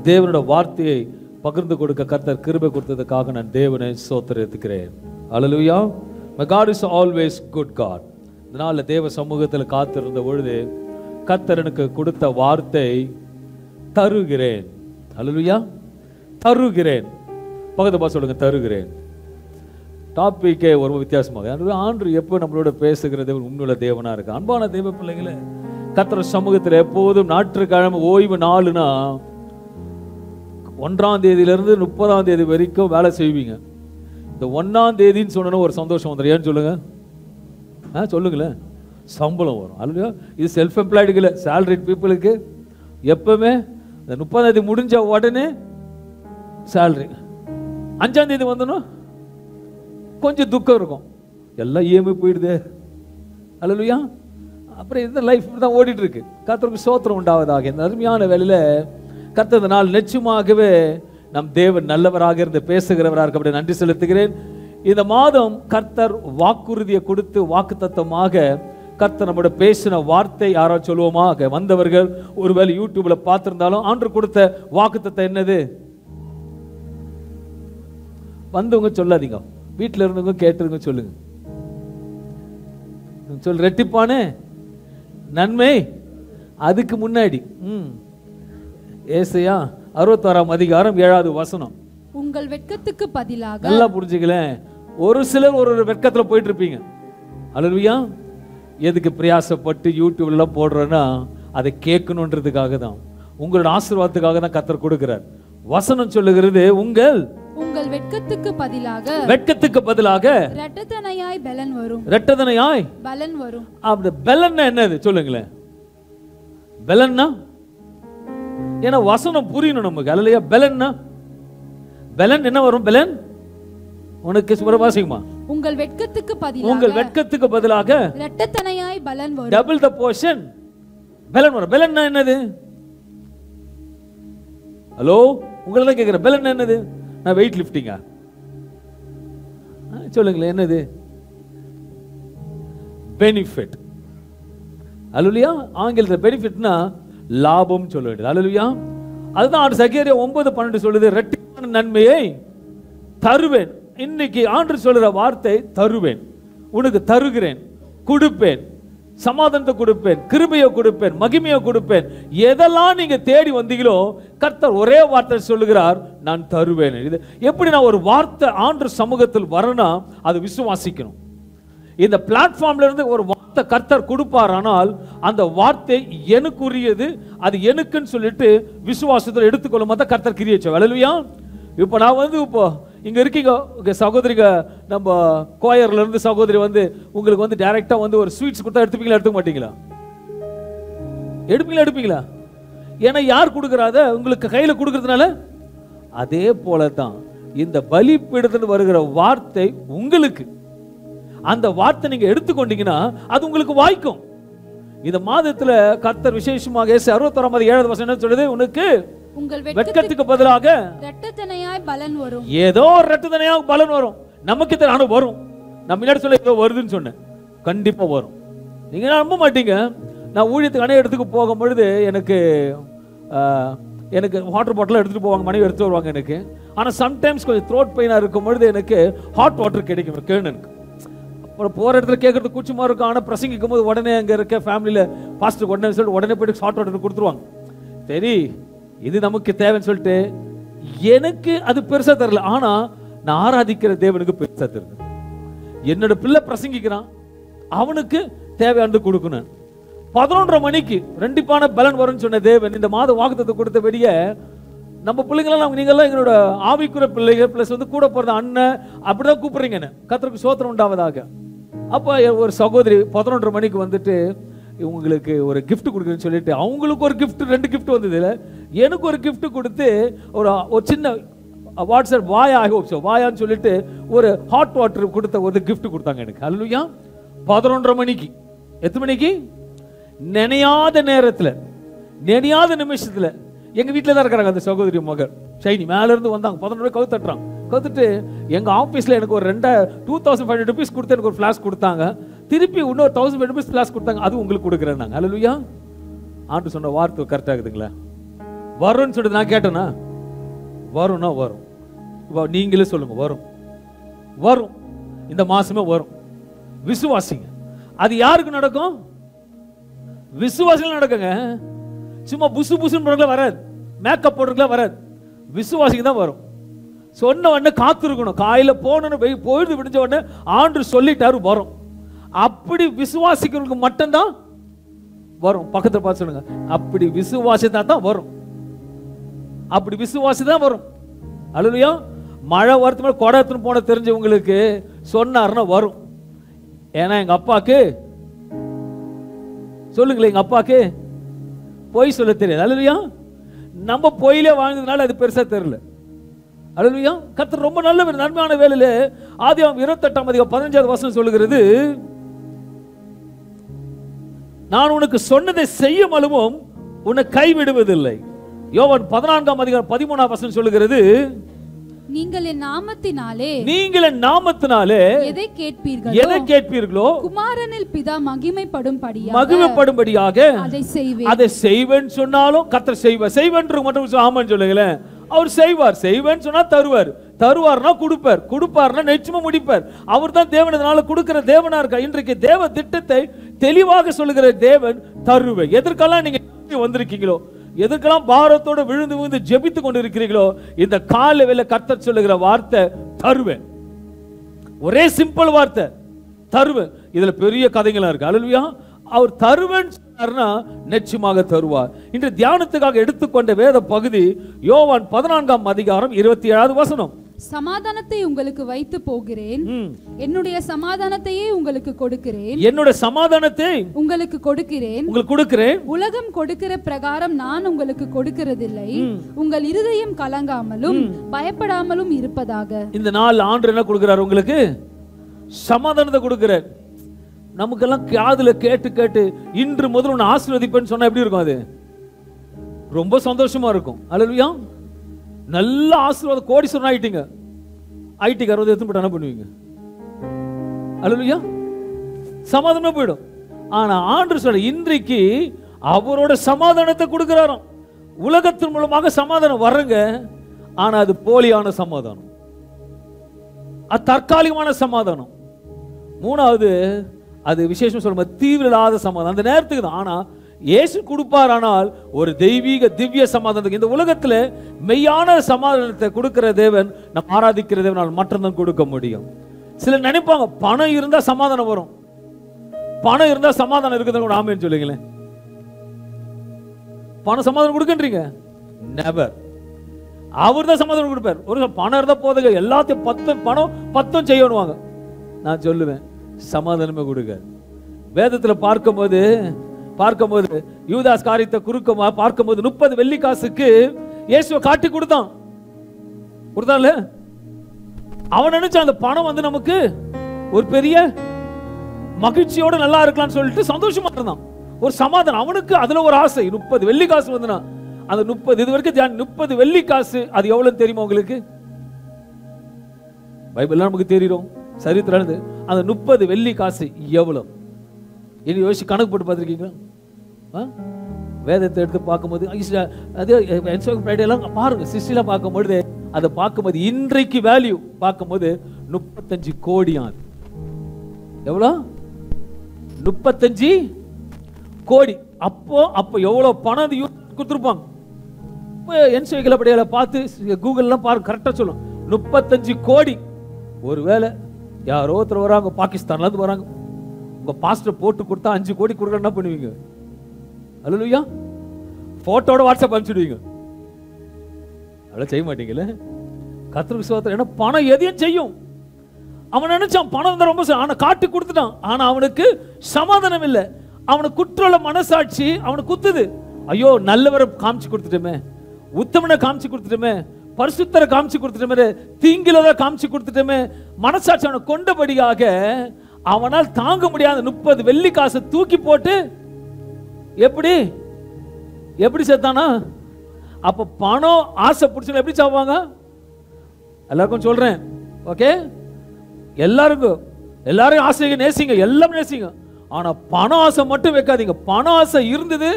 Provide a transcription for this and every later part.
தேவனோட வார்த்தையை பகிர்ந்து கொடுக்க கர்த்தர் கிருபை கொடுத்ததுக்காக நான் தேவனை ஸ்தோத்திரிக்கிறேன். அல்லேலூயா. My God is always good God. இதனால தேவ சமூகத்தில் காத்திருந்த பொழுது கர்த்தர் எனக்கு கொடுத்த வார்த்தை தருகிறேன். அல்லேலூயா. தருகிறேன். பக்கத்து சொல்லுங்க, தருகிறேன். டாபிக்கே ஒரு வித்தியாசமாக ஆண்டு எப்போ நம்மளோட பேசுகிறது உண்மையுள்ள தேவனா இருக்கு. அன்பான தேவ பிள்ளைங்களே, கர்த்தர் சமூகத்தில் எப்போதும் ஞாயிற்றுக்கிழமை ஓய்வு நாளுனா 1ஆம் தேதியிலிருந்து 30ஆம் தேதி வரைக்கும் வேலை செய்வீங்க. இந்த 1ஆம் தேதின்னு சொன்னா ஒரு சந்தோஷம் வந்துடும். ஏன்னு சொல்லுங்க, சொல்லுங்களேன், சம்பளம் வரும். அல்லையா? இது செல்ஃப் எம்ப்ளாய்டுக்கு இல்லை, சேலரிட் பீப்புளுக்கு எப்பவுமே இந்த 30ஆம் தேதி முடிஞ்ச உடனே சேலரி. 5ஆம் தேதி வந்தோம் கொஞ்சம் துக்கம் இருக்கும், எல்லாம் இஎம்ஐ போயிடுது. அல்லையா? அப்புறம் இந்த லைஃப் தான் ஓடிட்டு இருக்கு. கர்த்தருக்கு ஸ்தோத்திரம் உண்டாவதாக. இந்த அருமையான வேலையில கர்த்தர் நாள் நிச்சயமாகவே நம் தேவன் நல்லவராக இருந்து பேசுகிறவராக இருக்க அப்படி நன்றி செலுத்துகிறேன். இந்த மாதம் கர்த்தர் வாக்குறுதியை கொடுத்து வாக்குத்தத்தமாக கர்த்தர் நம்மோட பேசின வார்த்தை யாராவது சொல்லுவோமா? வந்தவர்கள் ஒருவேளை யூடியூப்ல பார்த்திருந்தாலும் ஆண்டவர் கொடுத்த வாக்குத்தத்தம் என்னது? வந்தவங்க சொல்லாதீங்க, வீட்டில் இருந்தவங்க கேட்டுருங்க, சொல்லுங்க. சொல், ரெட்டிப்பானே நன்மை. அதுக்கு முன்னாடி ஏசாயா 61ஆம் அதிகாரம் 7வது வசனம். உங்கள் வெட்கத்துக்கு பதிலாக, நல்லா புரிஞ்சுக்கலேன், ஒரு சிலர் ஒரு வெட்கத்துல போயிட்டு இருப்பீங்க. அல்லேலூயா. எதுக்கு பிரயாசப்பட்டு யூடியூப்ல போடுறேன்னா அதை கேட்கணுன்றதுக்காக தான், உங்களோட ஆசீர்வாதத்துக்காக தான் கர்த்தர் கொடுக்கிறார். வசனம் சொல்லுகிறது, உங்கள் வெட்கத்துக்கு பதிலாக இரட்டத்தனையாய் பலன் வரும். இரட்டத்தனையாய் பலன் வரும். அப்படி பலன்னா என்னது சொல்லுங்களேன்? பலன்னா ஏன்னா வசனம் புரியணும் நமக்கு. அல்லையா? பலன்னா பலன் என்ன வரும்? பலன் உனக்கு சுபரவாசிக்குமா? உங்கள் வெட்கத்துக்கு பதிலாக இரட்டத்தனையாய் பலன் வரும். டபுள் த போர்ஷன் பலன் வரும். பலன்னா என்னது? ஹலோ, உங்களெல்லாம் கேட்கிறேன், பலன் என்னது? நான் வெயிட் லிஃப்டிங்கா? சொல்லுங்களேன், என்னது? பெனிஃபிட். அல்லேலூயா. ஆங்கிலத்தில் பெனிஃபிட்னா லாபம் சொல்ல வேண்டியது. அல்லேலூயா. அதுதான் சகரியா 9:12 சொல்லுது, இரட்டிப்பான நன்மையை தருவேன். இன்னைக்கு ஆண்டவர் சொல்ற வார்த்தை தருவேன், உனக்கு தருகிறேன், கொடுப்பேன், சமாதானத்தை கொடுப்பேன், கிருபையை கொடுப்பேன், மகிமையை கொடுப்பேன். எதெல்லாம் நீங்க தேடி வந்தீங்களோ கர்த்தர் ஒரே வார்த்தை சொல்லுகிறார், நான் தருவேன். இது எப்படி? நான் ஒரு வார்த்தை ஆண்டவர் சமூகத்தில் வரணும், அது விசுவாசிக்கணும். இந்த பிளாட்ஃபார்ம்ல இருந்து ஒரு வார்த்தை கர்த்தர் கொடுப்பார், ஆனால் அந்த வார்த்தை எனக்குரியது, அது எனக்குன்னு சொல்லிட்டு விசுவாசத்தில் எடுத்துக்கொள்ளும் போது கர்த்தர் கிரியை செய்வார். அல்லேலூயா. இப்போ நான் இப்போ இங்க இருக்கீங்க சகோதரிங்க, நம்ம கோயர்ல இருந்து சகோதரி உங்களுக்கு டைரக்டா ஒரு ஸ்வீட்ஸ் கொடுத்தா எடுத்துப்பீங்களா? எடுத்துக்க மாட்டீங்களா? எடுப்பீங்களா? ஏன்னா யார் கொடுக்கறாத உங்களுக்கு கையில கொடுக்கறதுனால. அதே போலதான் இந்த பலிபீடத்தில் வருகிற வார்த்தை உங்களுக்கு, அந்த வார்த்தை நீங்க எடுத்துக்கொண்டீங்கன்னா அது உங்களுக்கு வாய்க்கும். இந்த மாதத்துல கர்த்தர் விசேஷமாக 61:7 வசனம் சொல்லுது, உனக்கு உங்கள் வெட்கத்துக்கு பதிலாக இரட்டத்தனையாய் பலன் வரும். ஏதோ இரட்டத்தனையாய் பலன் வரும். நமக்கு தெரியல வரும். நான் முன்னாடி சொல்ல ஏதோ வருதுன்னு சொன்னேன், கண்டிப்பா வரும். நீங்க நம்ப மாட்டீங்க. நான் ஊழியத்துக்கு அணைய இடத்துக்கு போகும்பொழுது எனக்கு வாட்டர் பாட்டில் எடுத்துட்டு போவாங்க, மனைவி எடுத்து வருவாங்க எனக்கு. ஆனால் சம்டைம்ஸ் கொஞ்சம் த்ரோட் பெயினாக இருக்கும் பொழுது எனக்கு ஹாட் வாட்டர் கிடைக்கும் கேணுக்கு. அப்புறம் போகிற இடத்துல கேட்கறது கூச்சமாக இருக்கும். ஆனால் பிரசங்கிக்கும் போது உடனே அங்கே இருக்க ஃபேமிலியில் பாஸ்டர் உடனே சொல்லிட்டு உடனே போய்ட்டு ஹாட் வாட்டர் கொடுத்துருவாங்க. சரி, இது நமக்கு தேவைன்னு சொல்லிட்டு எனக்கு அது பெருசா தெரியல, ஆனா நான் ஆராதிக்கிற தேவனுக்கு பெருசா தெரியுது. என்னோட பிள்ளை பிரசங்கிக்கிறான், அவனுக்கு தேவையானது கொடுக்கணும். 11:30 மணிக்கு ரெண்டிப்பான பலன் வரும்னு சொன்ன தேவன் இந்த மாத வாக்குத்தத்தத்தை கொடுத்தபடியே நம்ம பிள்ளைங்களாம், நீங்கெல்லாம் எங்களோட ஆவிக்குற பிள்ளைகள் பிளஸ் கூட போறது அண்ணன் அப்படிதான் கூப்பிடுறீங்க. கர்த்தருக்கு ஸ்தோத்திரம் உண்டாவதாக. அப்ப ஒரு சகோதரி 11:30 மணிக்கு உங்களுக்கு ஒரு கிஃப்ட் கொடுக்குறேன்னு சொல்லிட்டு அவங்களுக்கு ஒரு கிஃப்ட், 2 கிஃப்ட் வந்தது. எனக்கு ஒரு கிஃப்ட் கொடுத்து ஒரு சின்ன வாட்ஸ்அப் வாயான்னு சொல்லிட்டு ஒரு ஹாட் வாட்டர் கொடுத்த ஒரு கிஃப்ட் கொடுத்தாங்க எனக்கு. அல்லேலூயா. 11:30 மணிக்கு. எத்தனை மணிக்கு? நினையாத நேரத்தில், நினையாத நிமிஷத்துல எங்க வீட்டில் தான் இருக்கிறாங்க அந்த சகோதரி மகள் ஷைனி. மேல இருந்து வந்தாங்க, 11:00 கவு தட்டுறாங்க. கவுத்துட்டு எங்க ஆபீஸ்ல எனக்கு ஒரு 2500 rupees கொடுத்து எனக்கு ஒரு ஃபிளாஸ்க் கொடுத்தாங்க. திருப்பி இன்னொரு 1500 rupees ஃபிளாஸ்க் கொடுத்தாங்க. அது உங்களுக்கு கொடுக்குறேன் நாங்க. அல்லேலூயா. ஆண்டு சொன்ன வார்த்தை கரெக்டா இருக்குதுங்களா? வரும்னு சொல்லிட்டு நான் கேட்டேனா? வரும்னா வரும். நீங்களே சொல்லுங்க, வரும் வரும், இந்த மாசமே வரும். விசுவாசிங்க. அது யாருக்கு நடக்கும்? விசுவாசிகள் நடக்குங்க. சும்மா புசு புசுன்னு வராது, மேக்கப் போடுறதுக்குலாம் வராது, விசுவாசிக்கு தான் வரும். சொன்ன உடனே காத்திருக்கணும். காலையில போனோன்னு பொழுது விடிஞ்ச உடனே ஆண்டு சொல்லிட்டாரு வரும். அப்படி விசுவாசிக்கிறவங்களுக்கு மட்டும்தான் வரும். பக்கத்தில் பார்த்து சொல்லுங்க, அப்படி விசுவாசித்தா தான் வரும். அப்படி விசுவாசி தான் வரும். அல்லேலூயா. மழை வரத்து மேலே கொடை எடுத்துன்னு போன தெரிஞ்சவங்களுக்கு சொன்னாருன்னா வரும். ஏன்னா எங்க அப்பாக்கு, சொல்லுங்களேன், எங்க அப்பாக்கு பொய் சொல்ல தெரியாது. அல்லேலூயா. நம்ம பொய்யிலே வாழ்ந்ததுனால அது பெருசா தெரியல. அல்லேலூயா. கர்த்தர் ரொம்ப நல்ல நன்மையான வேலையில ஆதியாகமம் 28:15 சொல்லுகிறது, நான் உனக்கு சொன்னதை செய்யும் அளவும் உன்னை கைவிடுவதில்லை. யோவான் 14:13 சொல்லுகிறது, நீங்கள் என் நாமத்தினாலே எதை கேட்பீர்களோ குமாரனில் பிதா மகிமைப்படும்படியாக அதை செய்வேன் சொன்னாலும் கர்த்தர் செய்வார். செய்வேன் மட்டும் ஆமான்னு சொல்லுங்களேன். அவர் செய்வார். செய்வேன்னு சொன்னா தருவார். தருவார்னா கொடுப்பார். கொடுப்பார்னா நிச்சயமா முடிப்பார். அவர் தான் தேவன். அதனால கொடுக்கிற தேவனா இருக்க. இன்றைக்கு தேவ திட்டத்தை தெளிவாக சொல்லுகிற தேவன் தருவேன். எதற்கெல்லாம் நீங்க வந்திருக்கீங்களோ, எதற்கெல்லாம் பாரத்தோட விழுந்து விழுந்து ஜெபித்து கொண்டு இருக்கிறீர்களோ, இந்த கால வேளை கர்த்தர் சொல்லுகிற வார்த்தை தருவேன். ஒரே சிம்பிள் வார்த்தை, தருவேன். இதுல பெரிய கதைகளா இருக்கு. அல்லேலூயா. அவர் தருவேன் சொன்னார்னா நிச்சயமாக தருவார். இன்று தியானத்துக்காக எடுத்துக்கொண்ட வேத பகுதி யோவான் 14:27 சமாதானத்தை உங்களுக்கு வைத்து போகிறேன், என்னுடைய சமாதானத்தையே உங்களுக்கு கொடுக்கிறேன். என்னுடைய சமாதானத்தை உங்களுக்கு கொடுக்கிறேன். உலகம் கொடுக்கிற பிரகாரம் நான் உங்களுக்கு கொடுக்கிறதில்லை. உங்கள் இருதயம் கலங்காமலும் பயப்படாமலும் இருப்பதாக. இந்த நாள் ஆண்டு என்ன கொடுக்கிறார்? உங்களுக்கு சமாதானத்தை கொடுக்கிறார். நமக்கெல்லாம் காதுல கேட்டு கேட்டு இன்று முதல் உன்னை ஆசீர்வதிப்பேன்னு சொன்னா எப்படி இருக்கும்? அது ரொம்ப சந்தோஷமா இருக்கும். அல்லேலூயா. நல்ல ஆசீர்வாதம், கோடீஸ்வரன் ஆயிட்டீங்க. ஐடிக்கு 60 எடுத்து போட்டு என்ன பண்ணுவீங்க? அல்லேலூயா. சமாதானமா போயிடும். ஆனா ஆண்டவர் சொல்ற இன்றைக்கு அவரோட சமாதானத்தை கொடுக்கிறாராம். உலகத்தின் மூலமாக சமாதானம் வரங்க. ஆனா அது போலியான சமாதானம், அது தற்காலிகமான சமாதானம். மூணாவது, அது விசேஷம் சொல்ல தீவிரவாத சமாதானம், அந்த நேரத்துக்கு தான். ஆனா இயேசு கொடுப்பார். ஆனால் ஒரு தெய்வீக திவ்ய சமாதானத்துக்கு இந்த உலகத்துல மெய்யான சமாதானத்தை கொடுக்கிற தேவன், நம்ம ஆராதிக்கிற தேவனால் மட்டும்தான் கொடுக்க முடியும். சிலர் நினைப்பாங்க பணம் இருந்தா சமாதானம் வரும். பணம் இருந்தா சமாதானம் இருக்குதுன்னு கூட ஆமேன்னு சொல்லுங்களேன். பணம் சமாதானம் கொடுக்கின்றீங்க? நெவர். அவர் தான் சமாதானம் கொடுப்பார். ஒரு பணம் இருந்தா போதுங்க, எல்லாத்தையும் 10 பணம் 10 செய்யணுவாங்க. நான் சொல்லுவேன் சமாதானமே கொடுக்க. வேதத்துல பார்க்கும்போது யூதாஸ் காரியத்தை குறுக்கமா பார்க்கும்போது 30 வெள்ளி காசுக்கு இயேசுவை காட்டி கொடுத்தான்ல. அவன் நினைச்சான் அந்த பணம் வந்து நமக்கு ஒரு பெரிய மகிழ்ச்சியோட நல்லா இருக்கலாம்னு சொல்லிட்டு சந்தோஷமா இருந்தான். ஒரு சமாதானம் அவனுக்கு. அதுல ஒரு ஆசை. 30 வெள்ளி காசு வந்துனா அந்த 30 இது வரைக்கும் 30 வெள்ளி காசு அது எவ்வளவு தெரியுமா உங்களுக்கு? பைபிள்லாம் நமக்கு தெரியும், சரித்திரம். அந்த 30 வெள்ளி காசு எவ்வளவு இனி யோசிச்சு கணக்கு போட்டு பார்த்துருக்கீங்களா? வேதத்தை எடுத்து பார்க்கும்போது பாருங்க, சிஸ்டில பார்க்கும்போது அதை பார்க்கும்போது இன்றைக்கு வேல்யூ பார்க்கும்போது 35 கோடி. எவ்வளோ? 35 கோடி. அப்போ எவ்வளவு பணம் கொடுத்துருப்பாங்க. என்சைக்ளோபீடியால பார்த்து கூகுள்லாம் பாருங்க, கரெக்டா சொல்லும் 35 கோடி. ஒருவேளை யாரோ ஒருத்தர் வராங்க, பாகிஸ்தான்ல இருந்து வராங்க, உங்க பாஸ்டர் போட்டு கொடுத்தா 5 கோடி கொடுக்க என்ன பண்ணுவீங்க? அல்லேலூயா. போட்டோட வாட்ஸ்அப் அனுப்பிச்சுடுவீங்க. அவ்வளவு செய்ய மாட்டீங்களே. கர்த்தர் விசுவாசம். ஏன்னா பணம் எதையும் செய்யும். அவன் நினைச்சான் பணம் தான் ரொம்ப, ஆனா காட்டி கொடுத்துட்டான். ஆனா அவனுக்கு சமாதானம் இல்லை. அவனுக்கு குற்றல மனசாட்சி அவனுக்கு குத்துது. ஐயோ, நல்லவரை காமிச்சு கொடுத்துட்டோமே, உத்தமனை காமிச்சு கொடுத்துட்டோமே, பரிசுத்தரை காமிச்சு கொடுத்துட்டோமே, தீங்கிலதை காமிச்சு கொடுத்துட்டோமே. மனசாட்சி அவனை கொண்டபடியாக அவனால் தாங்க முடியாத 30 வெள்ளி காசை தூக்கி போட்டு எப்படி செத்தானா? அப்ப பணம் ஆசை பிடிச்சவங்க எப்படி சாவாங்க? எல்லாருக்கும் சொல்றேன், ஓகே? எல்லாரும் ஆசையை நேசிங்க, எல்லாம் நேசிங்க. ஆனா பண ஆசை மட்டும் வைக்காதீங்க. பண ஆசை இருந்தது,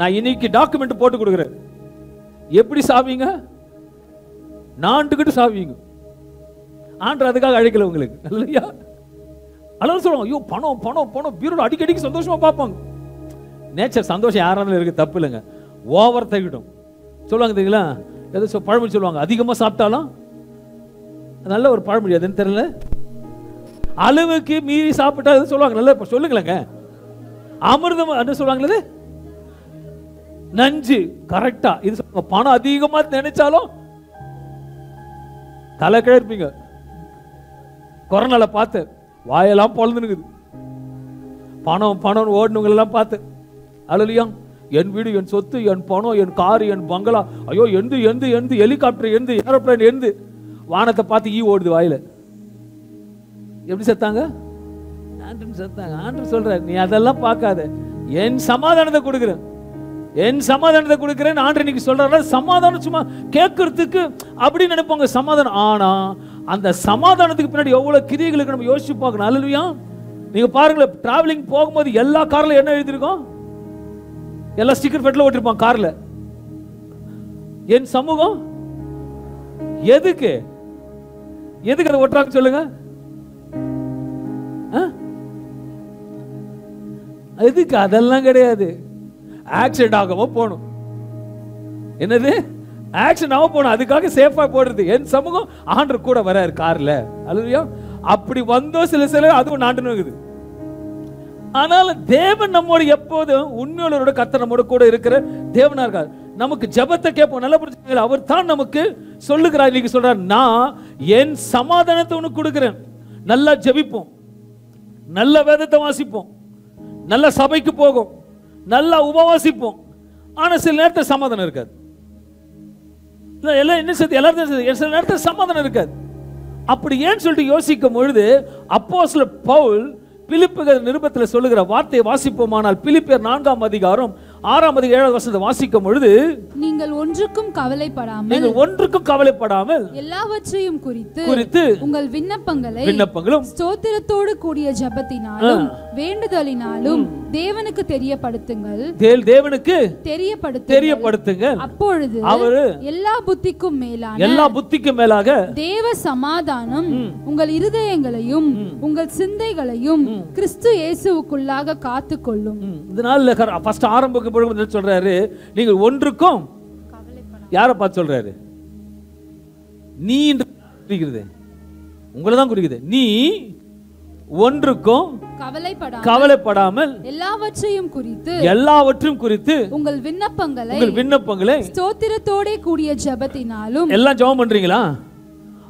நான் இன்னைக்கு டாக்குமெண்ட் போட்டு கொடுக்குறேன். எப்படி சாவீங்க? நாண்டுகிட்டு சாவீங்க. ஆண்டவர் அதுக்காக அழைக்கல உங்களுக்கு. இல்லையா? அதாவது சொல்லுவாங்க, ஐயோ பணம் பணம் பணம் பீரோட அடிக்கடிக்கு சந்தோஷமா பார்ப்பாங்க. நேச்சர் சந்தோஷம் யாராலும் இருக்கு, தப்பு இல்லைங்க. ஓவர் தகிடும் சொல்லுவாங்க தெரியுங்களா? ஏதோ பழமொழி சொல்லுவாங்க, அதிகமா சாப்பிட்டாலும் நல்ல ஒரு பழமொழி, அதுன்னு தெரியல, அளவுக்கு மீறி சாப்பிட்டா சொல்லுவாங்க. நல்ல சொல்லுங்களேங்க, அமிர்தம் என்ன சொல்லுவாங்களே, நஞ்சு. கரெக்டா இது சொல்லுவாங்க. பணம் அதிகமா நினைச்சாலும் தலை கிழப்பீங்க. கொரோனால பார்த்து வாயெல்லாம் பொழந்துனுக்குது. பணம் பணம் ஓடுனவங்க எல்லாம் பார்த்து அல்லையா, என் வீடு, என் சொத்து, என் பணம், என் காரு, என் பங்களா, ஐயோ எந்து எந்து எந்து ஹெலிகாப்டர் எந்து ஏரோப்ளைன் எந்து, வானத்தை பார்த்து ஈ ஓடுது வாயில. எப்படி செத்தாங்க? செத்தாங்க. ஆண்டவர் சொல்ற, நீ அதெல்லாம் பார்க்காத, என் சமாதானத்தை கொடுக்குறேன், என் சமாதானத்தை கொடுக்குறேன். ஆண்டவர் இன்னைக்கு சொல்றாரு, சமாதானம் சும்மா கேட்கறதுக்கு அப்படி நினைப்பாங்க சமாதானம். ஆனா அந்த சமாதானத்துக்கு பின்னாடி எவ்வளவு கிரியைகளுக்கு நம்ம யோசிச்சு பார்க்கணும். அல்லேலூயா. நீங்க பாருங்களேன், டிராவலிங் போகும்போது எல்லா கார்ல என்ன எழுதிருக்கோம்? எல்லா ஸ்டிக்கர் பெட்ல ஓட்டிருப்பாங்க கார்ல. என் சமூகம் எதுக்கு எதுக்கு அதை ஓட்டுறாங்க சொல்லுங்க? எதுக்கு? அதெல்லாம் கிடையாது. ஆக்சிடென்ட் ஆகாம போகணும். என்னது? ஆக்சிடென்ட் ஆகாம போகணும், அதுக்காக சேஃபா போடுறது. என் சமூகம் ஆண்டவர் கூட வராரு கார்ல. அல்லேலூயா. அப்படி வந்தோ சில அதுவும் நாட்டுன்னு இருக்குது. ஆனால் தேவன் நம்மோடு எப்போதும் உண்மையோட கர்த்தர் நம்மோட கூட இருக்கிற தேவனா இருக்கார். நமக்கு ஜெபத்தை கேட்போம். நல்ல புரிஞ்சுக்கங்க, அவர் தான் நமக்கு சொல்லுகிறார். இன்னைக்கு சொல்றார், நான் என் சமாதானத்தை உனக்கு கொடுக்கிறேன். நல்லா ஜெபிப்போம், நல்ல வேதத்தை வாசிப்போம், நல்ல சபைக்கு போகும், நல்லா உபவாசிப்போம். ஆனா சில நேரத்தில் சமாதானம் இருக்காது. எல்லாம் என்ன செய்து எல்லாரும் சில நேரத்தில் சமாதானம் இருக்காது. அப்படி ஏன்னு சொல்லிட்டு யோசிக்கும் பொழுது அப்போஸ்தலர் பவுல் பிலிப்பியர் நிருபத்தில் சொல்லுகிற வார்த்தையை வாசிப்போமானால், பிலிப்பியர் 4ஆம் அதிகாரம் 6ஆம் அதிகாரம் 7ஆம் வசனத்தை வாசிக்கும் பொழுது, நீங்கள் ஒன்றுக்கும் கவலைப்படாமல் எல்லாவற்றையும் குறித்து உங்கள் விண்ணப்பங்களும் ஸ்தோத்திரத்தோடு கூடிய ஜெபத்தினாலும் வேண்டுதலினாலும் தேவனுக்கு தெரியப்படுத்துங்கள். அப்பொழுது அவர் எல்லா புத்திக்கும் மேலாக தேவ சமாதானம் உங்கள் இருதயங்களையும் உங்கள் சிந்தைகளையும் கிறிஸ்து இயேசுவுக்குள்ளாக காத்துக்கொள்ளும். இதனால ஃபர்ஸ்ட் ஆரம்பிக்கும் பொழுது சொல்றாரு, நீங்கள் ஒன்றுக்கும் யாரை பார்த்து சொல்றாரு? நீ குறிக்கிறது உங்களை தான் குறிக்குது. நீ ஒன்றுக்கும் கவலைப்படாமல் எல்லாவற்றையும் குறித்து உங்கள் விண்ணப்பங்களை ஸ்தோத்திரத்தோட கூடிய ஜெபத்தினாலும். எல்லாம் ஜெபம் பண்றீங்களா?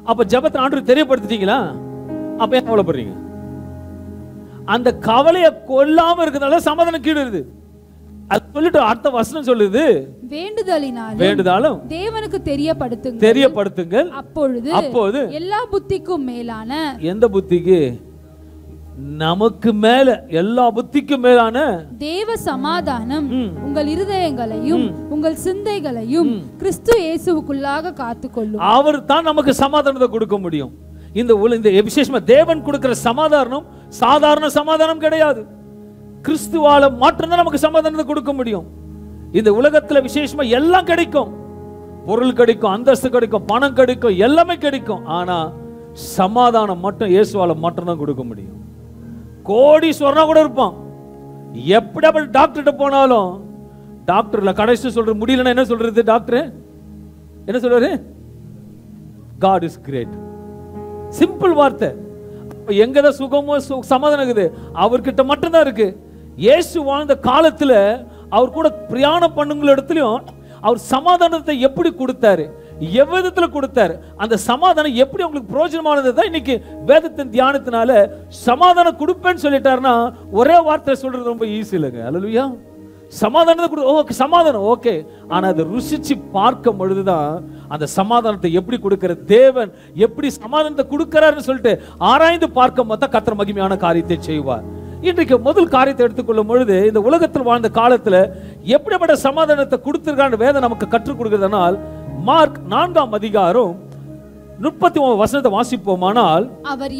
அப்ப ஜெபத்தை ஆண்டவருக்கு தெரியப்படுத்திட்டீங்களா? அப்ப ஏன் கவலைப்படுறீங்க? அந்த கவலையை கொல்லாம இருக்கிறதால சமாதானம் கீழுது. அது சொல்லிட்டு அடுத்த வசனம் சொல்லுது, வேண்டுதலும் தேவனுக்கு தெரியப்படுத்துங்கள். அப்பொழுது எல்லா புத்திக்கும் மேலான, எந்த புத்திக்கு? நமக்கு மேல, எல்லா புத்திக்கும் மேலான தேவ சமாதானம் உங்கள் இருதயங்களையும் உங்கள் சிந்தைகளையும் கிறிஸ்து இயேசுவுக்குள்ளாக காத்துக்கொள்ளும். அவர் தான் நமக்கு சமாதானத்தை கொடுக்க முடியும். இந்த விசேஷமா தேவன் கொடுக்கிற சமாதானம் சாதாரண சமாதானம் கிடையாது. கிறிஸ்துவால மாற்றம் தான் நமக்கு சமாதானத்தை கொடுக்க முடியும். இந்த உலகத்துல விசேஷமா எல்லாம் கிடைக்கும், பொருள் கிடைக்கும், அந்தஸ்து கிடைக்கும், பணம் கிடைக்கும், எல்லாமே கிடைக்கும். ஆனா சமாதானம் மட்டும் இயேசுவால மாற்றம் தான் கொடுக்க முடியும். கோடீஸ்வரனா கூட இருப்பான், எப்படியாப்பட்ட டாக்டர்கிட்ட போனாலும் டாக்டர்ல கடைசி சொல்ற முடியலன்னா என்ன சொல்றது? டாக்டர் என்ன சொல்றாரு? God is great. சிம்பிள் வார்த்தை. எங்கதான் சுகமோ சமாதானம் இருக்குது? அவர்கிட்ட மட்டும்தான் இருக்கு. இயேசு வாழ்ந்த காலத்துல அவர் கூட பிரயாணம் பண்ணுங்கிற இடத்துலயும் அவர் சமாதானத்தை எப்படி கொடுத்தாரு, எவ்விதத்துல கொடுத்தாரு, அந்த சமாதானம் எப்படி உங்களுக்கு பிரயோஜனமானது தான் இன்னைக்கு வேதத்தின் தியானத்தினால சமாதானம் கொடுப்பேன்னு சொல்லிட்டாருன்னா ஒரே வார்த்தை சொல்றது ரொம்ப ஈஸி இல்லைங்க. அல்லேலூயா. சமாதானத்தை சமாதானம் ஓகே, ஆனா அதை ருசிச்சு பார்க்கும் பொழுதுதான் அந்த சமாதானத்தை எப்படி கொடுக்கிற தேவன் எப்படி சமாதானத்தை கொடுக்கிறாருன்னு சொல்லிட்டு ஆராய்ந்து பார்க்கும் போது கர்த்தர் மகிமையான காரியத்தை செய்வார். இன்றைக்கு முதல் காரியத்தை எடுத்துக்கொள்ளும் பொழுது இந்த உலகத்தில் வாழ்ந்த காலத்துல எப்படிப்பட்ட சமாதானத்தை கொடுத்திருக்கான வேதம் நமக்கு கற்றுக் கொடுக்கிறதுனால், மார்க் 4ஆம் அதிகாரம் 39 வசனத்தை வாசிப்போமானால், அவர்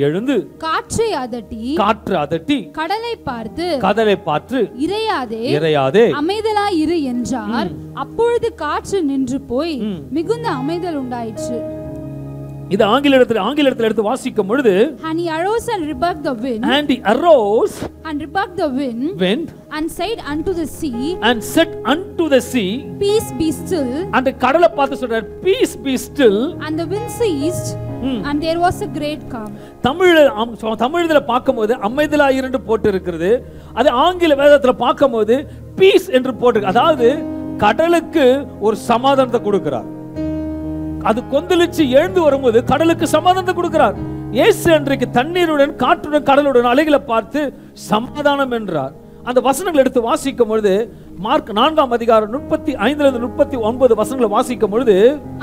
எழுந்து காற்றை அதட்டி கடலை பார்த்து இறையாதே அமைதலாய் இரு என்றார். அப்பொழுது காற்று நின்று போய் மிகுந்த அமைதல் உண்டாயிற்று. இது ஆங்கிலத்தில் எடுத்து வாசிக்கும் பொழுது, and he arose and rebuked the wind and said unto the sea peace be still. அந்த கடலை பார்த்து சொல்றார் peace be still, and the wind ceased and there was a great calm. தமிழ்ல பார்க்கும்போது அமைதலாய் இரு என்று போட்டு இருக்கிறது. அது ஆங்கில வேதத்துல பார்க்கும்போது peace என்று போட்டு, அதாவது கடலுக்கு ஒரு சமாதானத்தை கொடுக்கிறார். அது கொந்தளிச்சு எழுந்து வரும்போது கடலுக்கு சமாதானத்தை கொடுக்கிறார். இயேசு அன்றைக்கு தண்ணீருடன் காற்றுடன் கடலுடன் அலைகளை பார்த்து சமாதானம் என்றார். அந்த வசனங்களை எடுத்து வாசிக்கும் பொழுது, மார்க் 4 அதிகாரம் 35 39 வசனங்களை வாசிக்கும் பொழுது,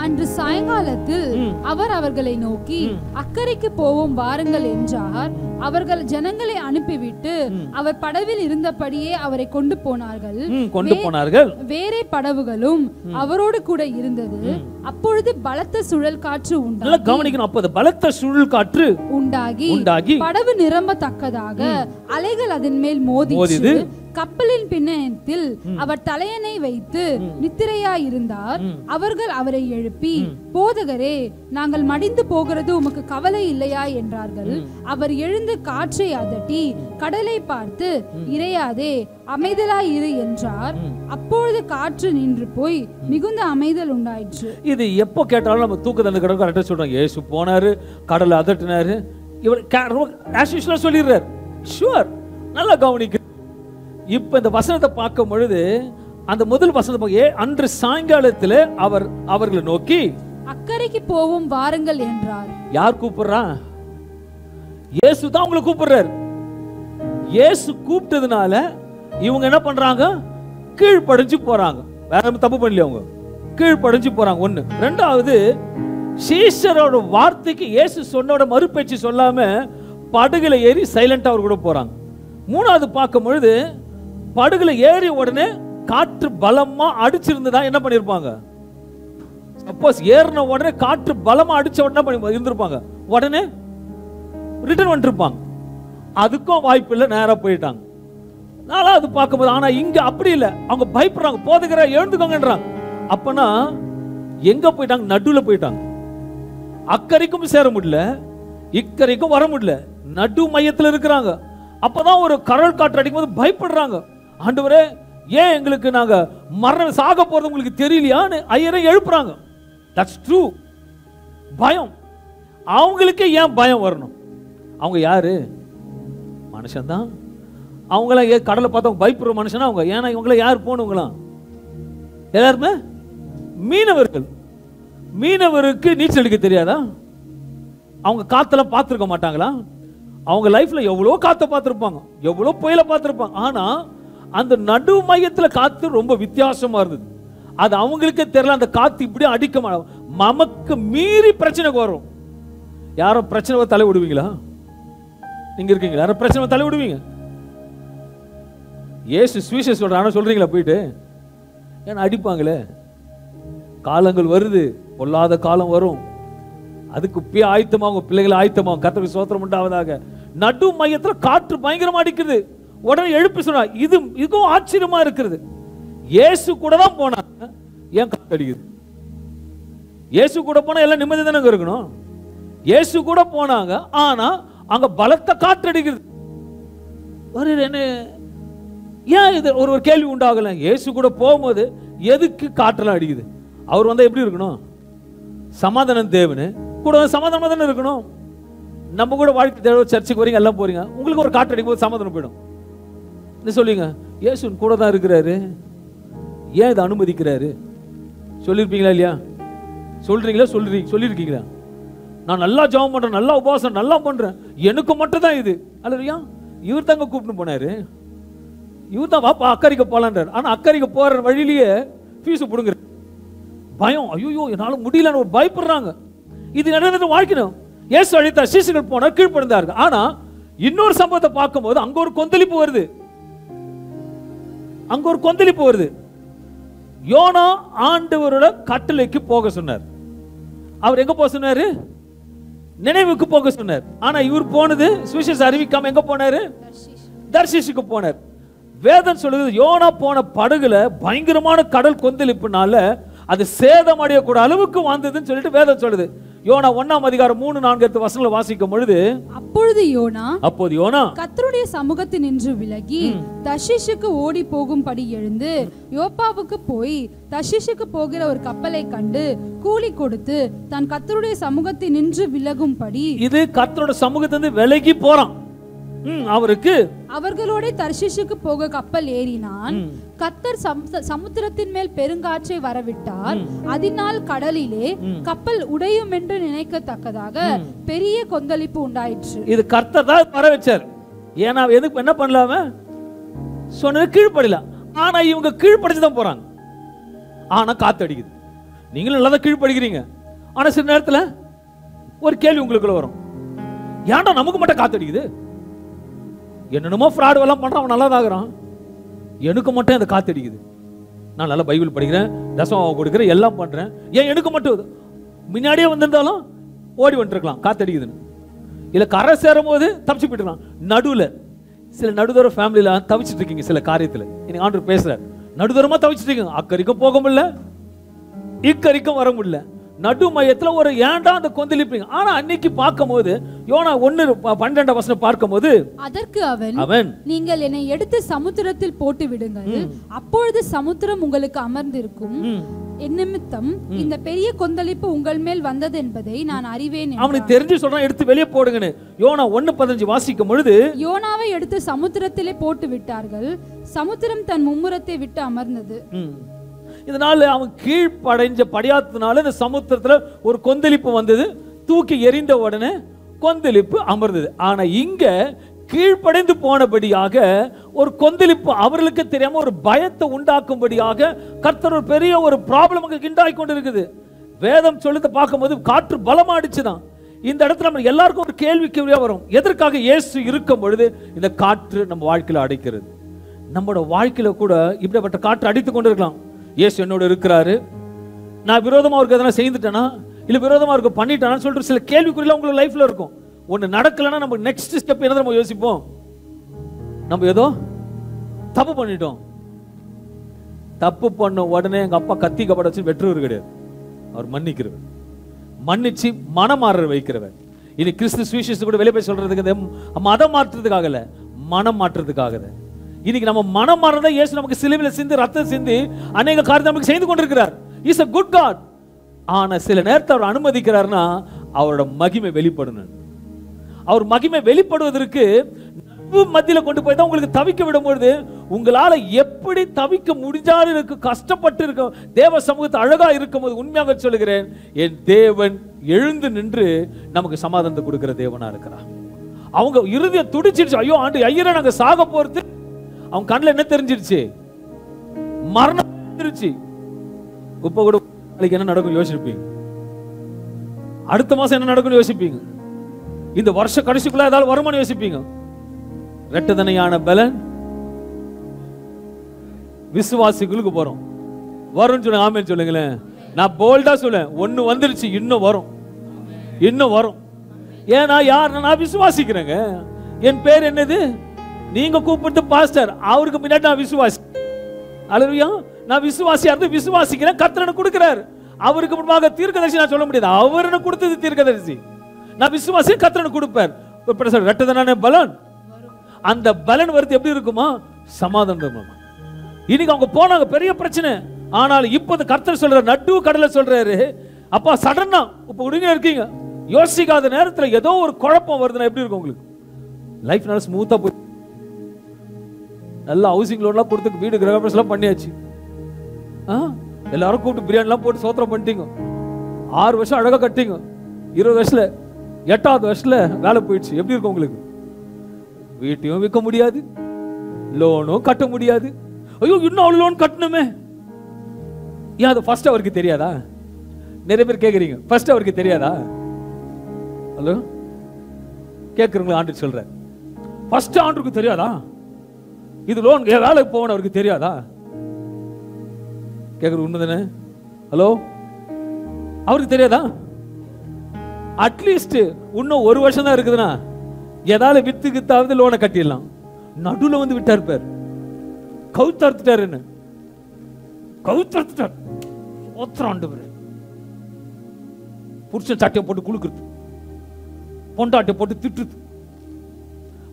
அன்று சாயங்காலத்தில் அவர் அவர்களை நோக்கி அக்கறைக்கு போவோம் வாருங்கள் என்றார். அவர்கள் ஜனங்களை அனுப்பிவிட்டு அவர் படவில் இருந்தபடியே அவரை கொண்டு போனார்கள். வேறே படவுகளும் அவரோடு கூட இருந்தது. அப்பொழுது பலத்த சுழல் காற்று உண்டாகி, கவனிக்கணும், அப்போது பலத்த சுழல் காற்று உண்டாகி படவு நிரம்பத்தக்கதாக அலைகள் அதன் மேல் மோதிச்சு. கப்பலின் பின்னத்தில் அவர் தலையணை வைத்து நித்திரையாயிருந்தார். அவர்கள் அவரை எழுப்பி, போதகரே, நாங்கள் மடிந்து போகிறது உமக்கு கவலை இல்லையா என்றார்கள். அவர் எழுந்து காற்றை அதட்டி கடலை பார்த்து இறையாதே அமைதலாய் இரு என்றார். அப்பொழுது காற்று நின்று போய் மிகுந்த அமைதல் உண்டாயிற்று. இது எப்போ கேட்டாலும் நம்ம தூக்கத்தில் கரெக்டா சொல்றாங்க. இயேசு போனாரு, கடலை அதட்டினாரு, இவர் சொல்லிடுறாரு. ஷுவர், நல்லா கவனிக்க. இப்ப இந்த வசனத்தை பார்க்கும் பொழுது, அந்த முதல் வசனத்தை அன்று சாயங்காலத்தில் அவர் அவர்களை நோக்கி அக்கறைக்கு போவோம் வாருங்கள் என்றார். யார் கூப்பிடுறா? இயேசு தான் உங்களை கூப்பிடுறாரு. இயேசு கூப்பிட்டதுனால இவங்க என்ன பண்றாங்க? கீழ்ப்படிஞ்சு போறாங்க. வேற தப்பு பண்ணல, அவங்க கீழ்ப்படிஞ்சு போறாங்க. ஒண்ணு. ரெண்டாவது, சீஷரோட வார்த்தைக்கு இயேசு சொன்னோட மறுபேச்சு சொல்லாம படகுல ஏறி சைலண்டா அவர் கூட போறாங்க. மூணாவது பார்க்கும் பொழுது, படகுல ஏறி உடனே காற்று பலமா அடிச்சிருந்ததா என்ன பண்ணிருப்பாங்க? சப்போஸ் ஏறின உடனே காற்று பலமா அடிச்ச உடனே இருந்திருப்பாங்க, உடனே ரிட்டர்ன் வந்துருப்பாங்க. அதுக்கும் வாய்ப்பு இல்லை, நேரா போயிட்டாங்க. நாலாவது பார்க்கும்போது, ஆனா இங்க அப்படி இல்லை, அவங்க பயப்படுறாங்க. போதகரே எழுந்துக்கோங்கன்றாங்க. அப்பனா எங்க போயிட்டாங்க? நடுவுல போயிட்டாங்க. அக்கறைக்கும் சேர முடியல, இக்கரைக்கும் வர முடியல, நடு மையத்தில் இருக்கிறாங்க. அப்பதான் ஒரு கடல் காற்று அடிக்கும் போது பயப்படுறாங்க. ஆண்டவரே, ஏன் எங்களுக்கு நாங்க மரணம் சாக போறது உங்களுக்கு தெரியலையான்னு ஐயரை எழுப்புறாங்க. That's true. பயம். அவங்களுக்கே ஏன் பயம் வரணும்? அவங்க யாரு? மனுஷன் தான். அவங்கள கடலை பார்த்தவங்க பயப்படுற மனுஷனா அவங்க? ஏன்னா இவங்கள யார் போனவங்களாம்? எல்லாருமே மீனவர்கள். மீனவருக்கு நீச்சல் அடிக்க தெரியாதா? அவங்க காத்தெல்லாம் பார்த்துருக்க மாட்டாங்களா? அவங்க லைஃப்ல எவ்வளோ காத்த பார்த்துருப்பாங்க, எவ்வளோ புயலை பார்த்துருப்பாங்க. ஆனா அந்த நடு மையத்துல காத்து ரொம்ப வித்தியாசமா இருந்தது. அது அவங்களுக்கே தெரியல. அந்த காத்து இப்படி அடிக்க நமக்கு மீறி பிரச்சனைக்கு வரும். யாரும் பிரச்சனை தலை விடுவீங்களா? நீங்க இருக்கீங்களா? யாரும் பிரச்சனை தலை விடுவீங்க? ஏசு சுவிசேஷம் சொல்றாங்க, சொல்றீங்களா போயிட்டு? ஏன்னா அடிப்பாங்களே. காலங்கள் வருது, பொல்லாத காலம் வரும். அதுக்கு ஆயத்தமாகும், பிள்ளைகளை ஆயத்தமாகும். கர்த்தருக்கு ஸ்தோத்திரம் உண்டாவதாக. நடு மையத்துல காற்று பயங்கரமா அடிக்குது. உடனே எழுப்பி சொன்னா, இதுவும் ஆச்சரியமா இருக்கிறது. இயேசு கூட தான் போனாங்க, ஏன் காற்று அடிக்குது? இயேசு கூட போனா எல்லாம் நிம்மதி தானே இருக்கணும். இயேசு கூட போனாங்க, ஆனா அங்க பலத்த காற்று அடிக்குது. ஏன் இது ஒரு கேள்வி உண்டாகல? இயேசு கூட போகும்போது எதுக்கு காற்றெல்லாம் அடிக்குது? அவர் வந்தா எப்படி இருக்கணும்? சமாதானம் தேவனு கூட சமாதானமா தானே இருக்கணும். நம்ம கூட வாழ்க்கை தேவை, சர்ச்சுக்கு வரீங்க, எல்லாம் போறீங்க, உங்களுக்கு ஒரு காற்று அடிக்கும் போது சமாதானம் போயிடும். என்ன சொல்லுவீங்க? இயேசு கூட தான் இருக்கிறாரு, ஏன் இதை அனுமதிக்கிறாரு? சொல்லியிருப்பீங்களா இல்லையா? சொல்றீங்களா? சொல்லியிருக்கீங்களா? நான் நல்லா ஜெபம் பண்றேன், நல்லா உபவாசம் நல்லா பண்றேன், எனக்கு மட்டும் தான் இது அல்லையா? இவர் தாங்க கூப்பிட்டு போனாரு. இவர் தான் வாப்பா அக்கறைக்கு போலான்றார். ஆனா அக்கறைக்கு போற வழியிலேயே ஃபீஸ் புடுங்குற பயம். ஐயோ என்னால முடியலன்னு பயப்படுறாங்க. இது நடந்தது வாழ்க்கணும். இயேசு அழைத்த சீஷர்கள் போனார், கீழ்ப்படிந்தார்கள். ஆனா இன்னொரு சம்பவத்தை பார்க்கும்போது அங்க ஒரு கொந்தளிப்பு வருது. யோனா ஆண்டவரோட கட்டளைக்கு போக சொன்னார். அவர் எங்க போக சொன்னாரு? நினைவுக்கு போக சொன்னார். ஆனா இவர் போனது சுவிசேஷம் அறிவிக்காம எங்க போனாரு? தர்ஷீஷுக்கு போனார். வேதம் சொல்லுது யோனா போன படகுல பயங்கரமான கடல் கொந்தளிப்புனால அது சேதமடைய கூட அளவுக்கு வந்ததுன்னு சொல்லிட்டு வேதம் சொல்லுது. யோனா 1ஆம் அதிகாரம் 3-4 வசனங்களை வாசிக்கும் பொழுது, அப்போது யோனா கர்த்தருடைய சமூகத்தில் நின்று விலகி தர்ஷீஷுக்கு ஓடி போகும்படி எழுந்து யோப்பாவுக்கு போய் தர்ஷீஷுக்கு போகிற ஒரு கப்பலை கண்டு கூலி கொடுத்து தன் கர்த்தருடைய சமூகத்தில் நின்று விலகும்படி. இது கர்த்தருடைய சமூகத்திலிருந்து விலகி போறான். அவருக்கு அவர்களோட தர்ஷீஷுக்கு போக கப்பல் ஏறினான். கர்த்தர் சமுத்திரத்தின் மேல் பெருங்காற்றை வரவிட்டார். அதனால் கடலிலே கப்பல் உடையும் என்று நினைக்கத்தக்கதாக பெரிய கொந்தளிப்பு உண்டாயிற்று. இது கர்த்தர் தான் வர வச்சார். ஏன்னா எதுக்கு என்ன பண்ணலாம சொன்னது கீழ்ப்படில. ஆனா இவங்க கீழ்ப்படிச்சுதான் போறாங்க. ஆனா காத்து அடிக்குது. நீங்களும் நல்லா தான் கீழ்ப்படுகிறீங்க. ஆனா சில நேரத்துல ஒரு கேள்வி உங்களுக்குள்ள வரும், ஏன்டா நமக்கு மட்டும் காத்து அடிக்குது? என்னென்னமோ ஃப்ராட் எல்லாம் பண்றான், அவன் நல்லா தாக்குறான், எனக்கு மட்டும் அந்த காத்து அடிக்குது. நான் நல்லா பைபிள் படிக்கிறேன், தசமம் கொடுக்குறேன், எல்லாம் பண்றேன், ஏன் எனக்கு மட்டும்? முன்னாடியே வந்திருந்தாலும் ஓடி வந்துருக்கலாம், காத்து அடிக்குதுன்னு. இல்ல கரை சேரும் போது தப்பிச்சு போயிட்டுலாம். நடுவில் சில நடுதர ஃபேமிலியில தவிச்சிட்டு இருக்கீங்க. சில காரியத்தில் இன்னைக்கு ஆண்டவர் பேசுறாரு, நடுதரமா தவிச்சிட்டு இருக்கீங்க. அக்கறிக்கும் போக முடியல, இக்கறிக்கும் வர முடியல. நடு மையத்தில் ஒரு ஏண்டா அந்த கொந்தளிப்பீங்க. ஆனா அன்னைக்கு பார்க்கும்போது யோனா 1:12 வசனம் பார்க்கும்போது, அதற்கு அவன் நீங்கள் என்னை எடுத்து சமுத்திரத்தில் போட்டு விடுங்கள், அப்பொழுது சமுத்திரம் உங்களுக்கு அமர்ந்திருக்கும். என் நிமித்தம் இந்த பெரிய கொந்தளிப்பு உங்கள் மேல் வந்தது என்பதை நான் அறிவேன். அவனுக்கு தெரிஞ்சு சொல்றான், எடுத்து வெளியே போடுங்கன்னு. யோனா 1:15 வாசிக்கும் பொழுது, யோனாவை எடுத்து சமுத்திரத்திலே போட்டு விட்டார்கள், சமுத்திரம் தன் மும்முரத்தை விட்டு அமர்ந்தது. இதனால அவன் கீழ்ப்படைஞ்ச படியாததுனால இந்த சமுத்திரத்துல ஒரு கொந்தளிப்பு வந்தது. தூக்கி எறிந்த உடனே கொந்தளிப்பு அமர்ந்தது. ஆனா இங்க கீழ்ப்படைந்து போனபடியாக ஒரு கொந்தளிப்பு அவர்களுக்கு தெரியாம ஒரு பயத்தை உண்டாக்கும்படியாக கர்த்தர் ஒரு பெரிய ஒரு ப்ராப்ளம் கிண்டாய் கொண்டு இருக்குது. வேதம் சொல்லிட்டு பார்க்கும்போது காற்று பலமாடிச்சுதான். இந்த இடத்துல நம்ம எல்லாருக்கும் ஒரு கேள்விக்குறியா வரும், எதற்காக இயேசு இருக்கும் பொழுது இந்த காற்று நம்ம வாழ்க்கையில அடைக்கிறது? நம்மளோட வாழ்க்கையில கூட இப்படிப்பட்ட காற்று அடித்து கொண்டு இருக்கலாம். இயேசு என்னோட இருக்கிறாரு, நான் விரோதமா அவருக்கு எதனா செய்துட்டேனா, இல்ல விரோதமா அவருக்கு பண்ணிட்டானான்னு சொல்லிட்டு சில கேள்விக்குறியெல்லாம் உங்களுக்கு லைஃப்ல இருக்கும். ஒன்று நடக்கலன்னா நம்ம நெக்ஸ்ட் ஸ்டெப் என்ன நம்ம யோசிப்போம்? நம்ம ஏதோ தப்பு பண்ணிட்டோம். தப்பு பண்ண உடனே எங்க அப்பா கத்தி கபட வச்சு வெற்றுவர் கிடையாது, அவர் மன்னிக்கிறவர், மன்னிச்சு மனம் மாற வைக்கிறவர். இது கிறிஸ்து சுவிசேஷத்தை கூட வெளியே போய் சொல்றதுக்கு மதம் மாற்றுறதுக்காக இல்ல, மனம் மாற்றுறதுக்காக. இன்னைக்கு நம்ம மனம் மாறத இயேசு நமக்கு சிலுவையில் சிந்தி ரத்தம் சிந்தி அநேக காரியத்தை நமக்கு செய்து கொண்டிருக்கிறார். Is a good God. ஆனா சில நேரத்தை அவர் அனுமதிக்கிறார்னா அவரோட மகிமை வெளிப்படணும். அவர் மகிமை வெளிப்படுவதற்கு மத்தியில கொண்டு போய் தான் உங்களுக்கு தவிக்க விடும் பொழுது உங்களால எப்படி தவிக்க முடிஞ்சாலும் இருக்கு, கஷ்டப்பட்டு இருக்கும். தேவ சமூகத்தை அழகா இருக்கும் போது உண்மையாக சொல்லுகிறேன், என் தேவன் எழுந்து நின்று நமக்கு சமாதானத்தை கொடுக்கிற தேவனா இருக்கிறார். அவங்க இறுதியை துடிச்சிருச்சு, ஐயோ ஆண்டு ஐயரை நாங்க சாக போறது. அவங்க கண்ணில் என்ன தெரிஞ்சிருச்சு? மரணம் தெரிஞ்சிருச்சு. இப்ப கூட என்ன நடக்கும் யோசிப்பீங்க, அடுத்த மாசம் என்ன நடக்கும் யோசிப்பீங்க, இந்த வருஷ கடைசிக்குள்ள ஏதாவது வருமானம் யோசிப்பீங்க. ரெட்டதனையான பலன் விசுவாசிகளுக்கு போறோம் வரும்னு சொல்லுங்க. ஆமென் சொல்லுங்களேன். நான் போல்டா சொல்லேன், ஒண்ணு வந்துருச்சு, இன்னும் வரும், இன்னும் வரும். ஏன்னா யார்? நான் விசுவாசிக்கிறேங்க. என் பேர் என்னது? நீங்க கூப்பிட்டு பாஸ்டர், அவருக்கு முன்னாடி நான் விசுவாசி. அல்லேலூயா. நான் விசுவாசியா இருந்து விசுவாசிக்கிறேன், கர்த்தர் எனக்கு கொடுக்கிறார். அவருக்கு முன்பாக தீர்க்கதரிசி நான் சொல்ல முடியாது, அவர் எனக்கு கொடுத்தது தீர்க்கதரிசி. நான் விசுவாசி, கர்த்தர் எனக்கு கொடுப்பார். ரெட்டதனான பலன், அந்த பலன் வருது எப்படி இருக்குமா? சமாதானம். இன்னைக்கு அவங்க போனாங்க, பெரிய பிரச்சனை. ஆனால் இப்போது கர்த்தர் சொல்ற நடு கடலை சொல்றாரு, அப்பா சடனா இப்ப உடனே இருக்கீங்க, யோசிக்காத நேரத்தில் ஏதோ ஒரு குழப்பம் வருதுன்னா எப்படி இருக்கும் உங்களுக்கு? லைஃப் நல்லா ஸ்மூத்தா போய் நல்லா ஹவுசிங் லோன்லாம் கொடுத்து வீடு கிரகப்பிரவேசம் பண்ணியாச்சு. எல்லாரும் கூப்பிட்டு பிரியாணிலாம் போட்டு சோத்திரம் பண்ணிட்டீங்க. 6 வருஷம் அழகா கட்டிங்க. 20 வருஷத்துல 8வது வருஷத்துல வேலை போயிடுச்சு. எப்படி இருக்கும் உங்களுக்கு? வீட்டையும் விற்க முடியாது, லோனும் கட்ட முடியாது. ஐயோ இன்னும் அவ்வளவு லோன் கட்டணுமே. ஏன் அது ஃபர்ஸ்ட் அவருக்கு தெரியாதா? நிறைய பேர் கேட்குறீங்க, ஃபர்ஸ்ட் அவருக்கு தெரியாதா? ஹலோ கேட்குறவங்களை ஆண்டு சொல்ற, ஃபர்ஸ்ட் ஆண்டுக்கு தெரியாதா? இது லோன் வேலைக்கு போகணும் அவருக்கு தெரியாதா? கேட்குற உண்மைதானே? ஹலோ அவருக்கு தெரியாதா? அட்லீஸ்ட் இன்னும் 1 வருஷம் தான் இருக்குதுன்னா ஏதாவது வித்து கித்தாவது லோனை கட்டிடலாம். நடுவில் வந்து விட்டார் பேர், கவுத்தறுத்துட்டார். என்ன கவுத்தறுத்துட்டார்? ஆண்டவரே, புருஷன் சட்டையை போட்டு குளுக்குறது, பொண்டாட்டை போட்டு திட்டுறது,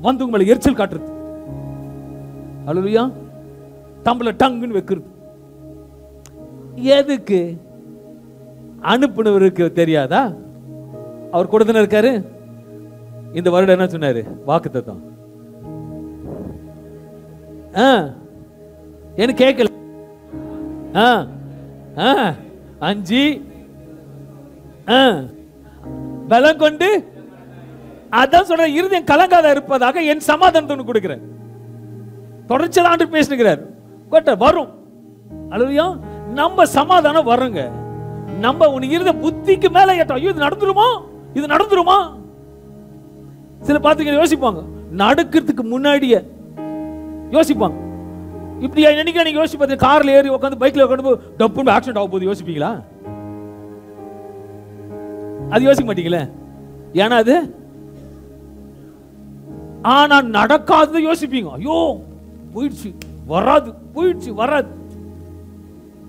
வந்து உங்களை எரிச்சல் காட்டுறது, அல்லேலூயா, தம்பள டங்குன்னு வைக்கிறது. எதுக்கு? அனுப்புனவருக்கு தெரியாதா? அவர் கூட தானே இருக்காரு. இந்த வருடம் என்ன சொன்னாரு? வாக்குத்தத்தம் என்ன கேட்கல. 5 பலம் கொண்டு, அதான் சொல்ற, இருதயம் கலங்காத இருப்பதாக என் சமாதானத்தை கொடுக்கிறேன். தொடர்ச்சியாக ஆண்டு பேசுகிறார். வரும். அல்லேலூயா. நம்ம சமாதானம் வருங்க. நம்ம உன் இருந்த புத்திக்கு மேல ஏட்டோம். ஐயோ, இது நடந்துருமா, இது நடந்துருமா? சில பாத்துக்க யோசிப்பாங்க, நடக்கிறதுக்கு முன்னாடியே யோசிப்பாங்க. இப்படி என்னைக்கு நீங்க யோசிப்பீங்க, கார்ல ஏறி உட்காந்து பைக்ல உட்காந்து டப்புன்னு ஆக்சிடென்ட் ஆக போகுது யோசிப்பீங்களா? அது யோசிக்க மாட்டீங்களே. ஏன்னா அது ஆனா நடக்காதது யோசிப்பீங்க. ஐயோ போயிடுச்சு, வராது, போயிடுச்சு, வராது.